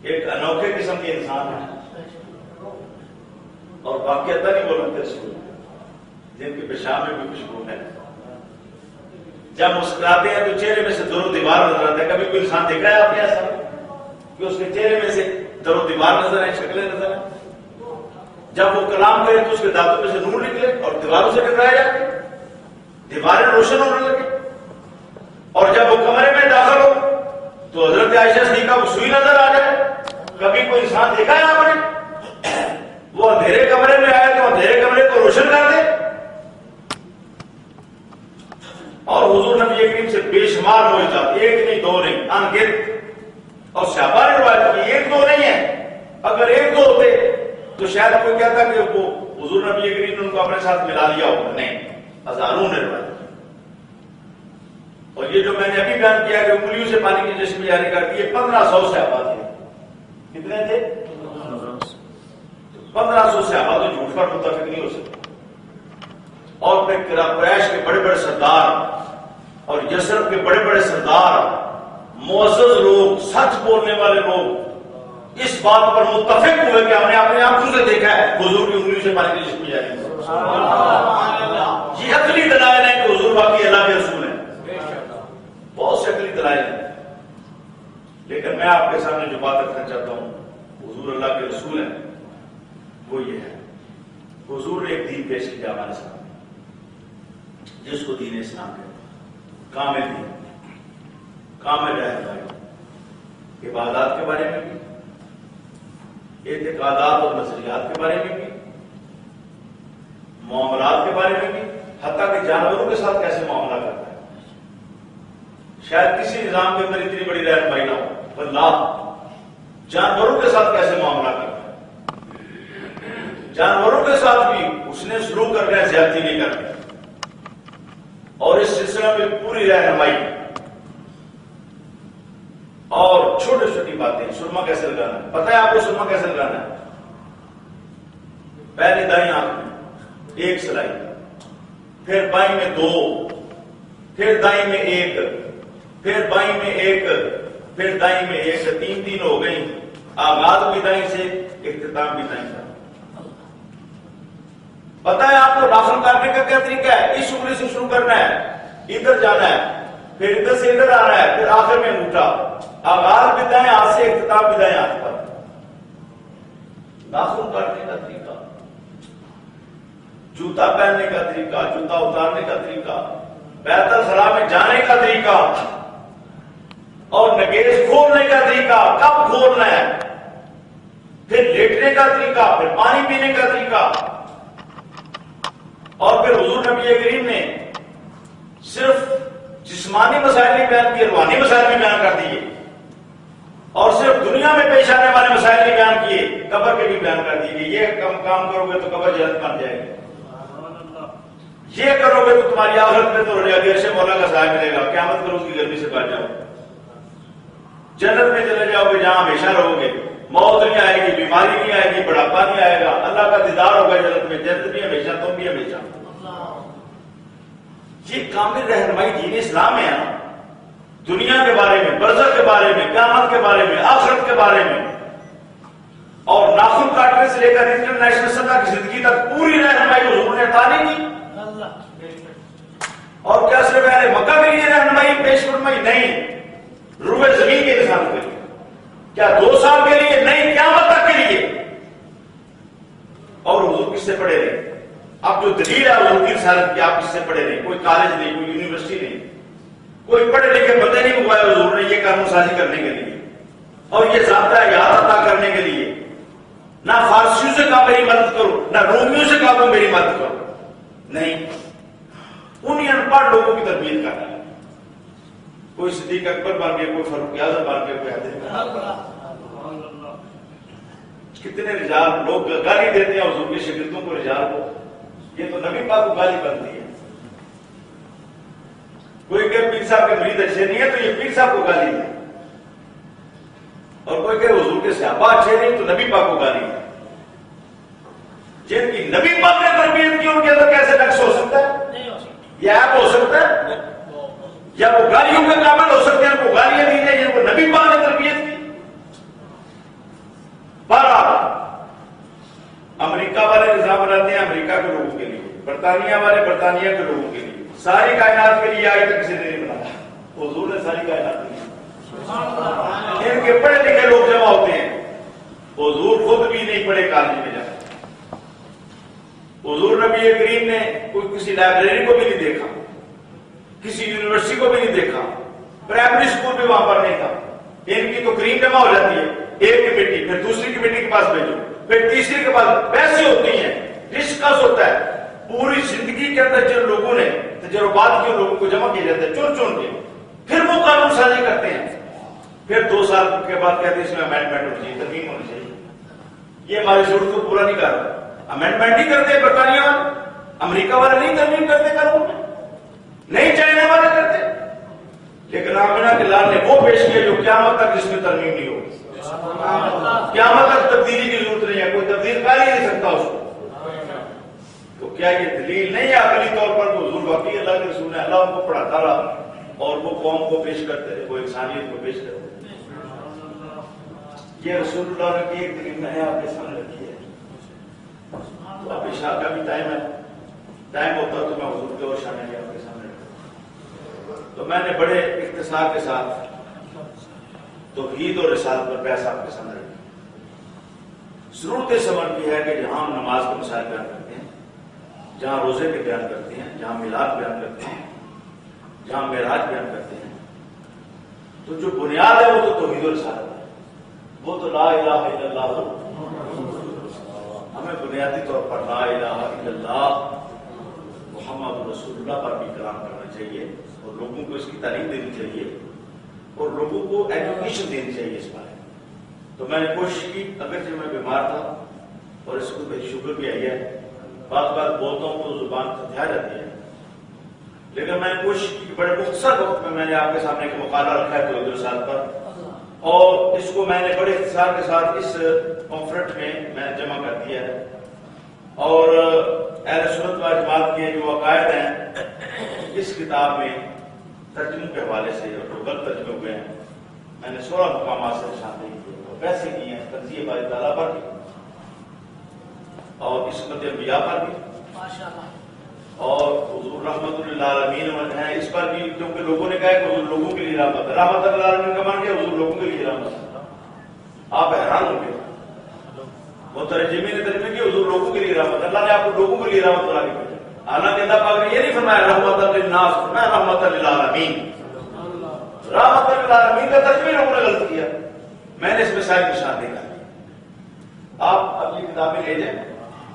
ایک انوکھے قسم کے انسان ہے اور واقعتا نہیں وہ لگتے جن کے پیشاب میں بھی خوشبو ہے؟ جب مسکراتے ہیں تو چہرے میں سے در و دیوار نظر آتا ہے. کبھی کوئی انسان دیکھا ہے آپ نے ایسا کہ اس کے چہرے میں سے در و دیوار نظر آئے, شکلیں نظر آئیں؟ جب وہ کلام کرے تو اس کے دانتوں میں سے نور نکلے اور دیواروں سے ٹکرائے جاتے, دیواریں روشن ہونے لگے. اور جب وہ کمرے میں داخل ہو تو حضرت عائشہ صدیقہ کو سوئی نظر آ جائے. کبھی کوئی انسان دیکھا ہے آپ نے وہ اندھیرے کمرے میں آئے تو اندھیرے کمرے کو روشن کر دے؟ اور حضور نبی کریم سے بے شمار معجزات, ایک نہیں دو نہیں, ان گنت. اور صحابہ نے روایت کی ایک دو نہیں ہے. اگر ایک دو ہوتے تو شاید کوئی کہتا کہ وہ حضور نبی کریم نے ان کو اپنے ساتھ ملا لیا ہوگا. نہیں, ہزاروں نے روایت کی. اور یہ جو میں نے ابھی بیان کیا کہ انگلیوں سے پانی کی چشمے جاری کرتی ہے, 1500 صحابہ تھے. کتنے تھے؟ 1500 صحابہ تو جھوٹ پر متفق نہیں ہو سکتے. اور پھر قریش کے بڑے بڑے سردار اور یثرب کے بڑے بڑے سردار, معزز لوگ, سچ بولنے والے لوگ اس بات پر متفق ہوئے کہ ہم نے اپنے آنکھوں سے دیکھا ہے حضور کی انگلیوں سے پانی کی چشمے جاری. یہ عقلی دلائل ہے کہ حضور باقی اللہ کے رسول ہیں. بہت سے عقلی دلائل ہیں. لیکن میں آپ کے سامنے جو بات رکھنا چاہتا ہوں حضور اللہ کے رسول ہیں وہ یہ ہے، حضور نے ایک دین پیش کیا ہمارے سامنے جس کو دین اسلام کہتے ہیں، کامل دین، کامل رہنمائی، عبادات کے بارے میں بھی، اعتقادات اور نظریات کے بارے میں بھی، معاملات کے بارے میں بھی، حتیٰ کہ جانوروں کے ساتھ کیسے معاملہ کرتا ہے۔ شاید کسی نظام کے اندر اتنی بڑی رہنمائی نہ ہو، اللہ جانوروں کے ساتھ کیسے معاملہ کرتا ہے، جانوروں کے ساتھ بھی اس نے سلوک کرنا ہے، زیادتی نہیں کرنی، اور اس سلسلے میں پوری رہنمائی، اور چھوٹی چھوٹی باتیں، سرما کیسے لگانا ہے، پتہ ہے آپ کو سرما کیسے لگانا ہے؟ پہلے دائیں آنکھ میں ایک سلائی، پھر بائیں میں 2، پھر دائیں میں 1، پھر بائیں میں 1، پھر دائیں میں 1، 3 ہو گئی، آغاز بھی دائیں سے، اختتام بھی دائیں سے۔ پتہ ہے آپ کو ناخن کاٹنے کا کیا طریقہ ہے؟ اس انگلی سے شروع کرنا ہے، ادھر جانا ہے، پھر ادھر سے ادھر آنا ہے، پھر آخر میں انگوٹھا، آغاز بھی دائیں ہاتھ سے، اختتام بھی دائیں ہاتھ پر۔ ناخن کاٹنے کا طریقہ، جوتا پہننے کا طریقہ، جوتا اتارنے کا طریقہ، بیت الخلاء میں جانے کا طریقہ، اور نگیز کھولنے کا طریقہ، کب کھولنا ہے، پھر لیٹنے کا طریقہ، پھر پانی پینے کا طریقہ، اور پھر حضور نبی کریم نے صرف جسمانی مسائل نہیں بیان کیے، روحانی مسائل بھی بیان کر دیے، اور صرف دنیا میں پیش آنے والے مسائل نہیں بیان کیے، قبر کے بھی بیان کر دیے۔ یہ کام کرو گے تو قبر جنت بن جائے گی، یہ کرو گے تو تمہاری آخرت میں تو دیر سے مولا کا سایہ ملے گا، قیامت کرو اس کی گرمی سے بچ جاؤ، جنت میں چلے جاؤ گے جہاں ہمیشہ رہو گے، موت نہیں آئے گی، بیماری نہیں آئے گی، بڑھاپا نہیں آئے گا، اللہ کا دیدار ہوگا جنت میں، جنت بھی ہمیشہ، تم بھی ہمیشہ۔ یہ کامل رہنمائی دین اسلام ہے نا، دنیا کے بارے میں، برزخ کے بارے میں، قیامت کے بارے میں، آخرت کے بارے میں، اور ناخن کاٹنے سے لے کر انٹرنیشنل سطح کی زندگی تک پوری رہنمائی حضور نے عطا نہیں کی۔ اور کیا صرف اہل مکہ کے لیے رہنمائی پیش فرمائی؟ نہیں، روح زمین کے انسان کے لیے۔ کیا 2 سال کے لیے؟ نہیں، قیامت تک کے لیے۔ اور حضور کس سے پڑھے رہے؟ اب جو دلیل ہے حضور کی رسالت کی، آپ کس سے پڑھے رہے؟ کوئی کالج نہیں، کوئی یونیورسٹی نہیں، کوئی پڑھے لکھے بندے نہیں منگوائے حضور نے یہ قانون سازی کرنے کے لیے، اور یہ ذاتہ یاد عطا کرنے کے لیے۔ نہ فارسیوں سے کہا میری مدد کرو، نہ رومیوں سے کہا تم میری مدد کرو، نہیں، انہیں ان پڑھ لوگوں کی تربیت کرنا ہے۔ کوئی صدیق اکبر بن گئے، کوئی فاروق اعظم بن گئے، کوئی حضرت۔ کتنے رجال لوگ گالی دیتے ہیں حضور کے شاگردوں کو، رجال کو، یہ تو نبی پاک کو گالی بنتی ہے۔ کوئی کہ پیر صاحب کے مرید اچھے نہیں ہے تو یہ پیر صاحب کو گالی ہے، اور کوئی کہ حضور کے صحابہ اچھے نہیں تو نبی پاک کو گالی ہے۔ جن کی نبی پاک نے تربیت کی ان کے اندر کیسے نقص ہو سکتا ہے؟ یہ ایپ ہو سکتا ہے؟ یا وہ گالیوں کے قابل ہو سکتے ہیں، ان کو گالیاں دی جائیں، جن کو نبی پاک نے تربیت کی؟ بہرحال امریکہ والے نظام بناتے ہیں امریکہ کے لوگوں کے لیے، برطانیہ والے برطانیہ کے لوگوں کے لیے، ساری کائنات کے لیے آج تک کسی نے نہیں بنایا، حضور نے ساری کائنات کے لیے۔ ان کے پڑھے لکھے لوگ جمع ہوتے ہیں، حضور خود بھی نہیں پڑھے کالج میں جاتے، حضور نبی کریم نے کوئی کسی لائبریری کو بھی نہیں دیکھا، کسی یونیورسٹی کو بھی نہیں دیکھا، پرائمری اسکول بھی وہاں پر نہیں تھا۔ ان کی تو کریم جمع ہو جاتی ہے، ایک کمیٹی، پھر دوسری کمیٹی کے پاس بھیجو، پھر تیسری کے پاس، پیسے ہوتی ہیں، ڈسکس ہوتا ہے، پوری زندگی کے اندر جن لوگوں نے تجربات کے لوگوں کو جمع کیا جاتا ہے چن چن کے، پھر وہ قانون سازی کرتے ہیں، پھر 2 سال کے بعد کہتے ہیں اس میں امینڈمنٹ ہونی چاہیے، ترمیم ہونی چاہیے۔ یہ ہماری ضرورت کو پورا نہیں کر رہا، امینڈمنٹ نہیں کرتے برطانیہ والے، امریکہ والے نہیں ترمیم کرتے قانون میں، نہیں چائنا والے کرتے، لیکن آمنہ کے لال نے وہ پیش کیا جو قیامت تک اس میں ترمیم نہیں ہوگی، قیامت تک تبدیلی کی ضرورت نہیں ہے، کوئی تبدیل کر ہی نہیں سکتا اس کو۔ تو کیا یہ دلیل نہیں ہے عقلی طور پر تو حضور واقعی اللہ کے رسول ہے، اللہ ان کو پڑھاتا رہا اور وہ قوم کو پیش کرتے رہے، وہ انسانیت کو پیش کرتے رہے۔ یہ رسول اللہ نے کی ایک دلیل میں ہے، آپ کے سامنے رکھی ہے۔ تو اب عشاء کا بھی ٹائم ہے، ٹائم ہوتا تو میں حضور کے اور شامل آپ کے سامنے رکھتا، تو میں نے بڑے اختصار کے ساتھ توحید اور رسالت پر بحث آپ کے سامنے رکھی۔ ضرورت اس عمل کی ہے کہ جہاں ہم نماز کے مسائل بیان کرتے ہیں، جہاں روزے کے بیان کرتے ہیں، جہاں میلاد بیان کرتے ہیں، جہاں معراج بیان کرتے ہیں، تو جو بنیاد ہے وہ تو توحید و رسالت ہے، وہ تو لا الہ الا اللہ ہے۔ ہمیں بنیادی طور پر لا الہ الا اللہ محمد رسول اللہ پر بھی کلام کرنا چاہیے، اور لوگوں کو اس کی تعلیم دینی چاہیے، اور لوگوں کو ایجوکیشن دینی چاہیے اس بارے میں۔ تو میں نے کوشش کی، اگرچہ میں بیمار تھا اور اس کو شوگر بھی آئی ہے، بعض بار بولتا ہوں تو زبان تھتھیا جاتی ہے، لیکن میں نے کوشش کی کہ بڑے مختصر وقت میں نے آپ کے سامنے ایک مقالہ رکھا ہے توحید و رسالت پر، اور اس کو میں نے بڑے اختصار کے ساتھ اس کانفرنس میں جمع کر دیا ہے، اور اہل سنت و جماعت کے جو عقائد ہیں اس کتاب میں ترجموں کے حوالے سے اور جو غلط ترجمے ہوئے ہیں میں نے 16 مقامات سے نشاندہی کی ہے، اور ویسے کی ہیں تنزیہ باری تعالیٰ پر بھی اور عصمت انبیاء پر بھی اور حضور رحمت للعالمین ہے اس پر بھی، کیونکہ لوگوں نے کہا کہ حضور لوگوں کے لیے رحمت ہے، رحمت للعالمین کا مان کیا؟ حضور لوگوں کے لیے رحمت ہے۔ آپ حیران ہوں گے، وہ ترجمے نے ترجمے کی حضور لوگوں کے لیے رحمت، اللہ نے آپ کو لوگوں کے لیے رحمت بنا کے بھیجا، حالانکہ اللہ پاک نے یہ نہیں فرمایا رحمت للناس، فرمایا رحمت للعالمین۔ رحمت للعالمین کا ترجمہ لوگوں نے غلط کیا، میں نے اس مسائل کی نشاندہی کر دی۔ آپ اپنی کتابیں لے جائیں،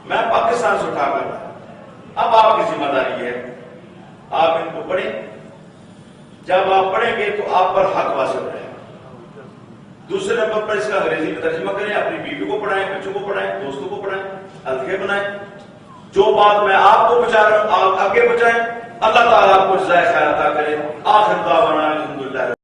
میں پاکستان سے اٹھا کر رہا، اب آپ کی ذمہ داری ہے آپ ان کو پڑھیں، جب آپ پڑھیں گے تو آپ پر حق واضح رہے گا۔ دوسرے نمبر پر اس کا انگریزی میں ترجمہ کریں، اپنی بیوی کو پڑھائیں، بچوں کو پڑھائیں، دوستوں کو پڑھائیں، حلقے بنائیں، جو بات میں آپ کو پہنچا رہا ہوں آپ آگے پہنچائیں، اللہ تعالیٰ آپ کو جزائے خیر عطا کرے۔ آخر دعوانا الحمدللہ۔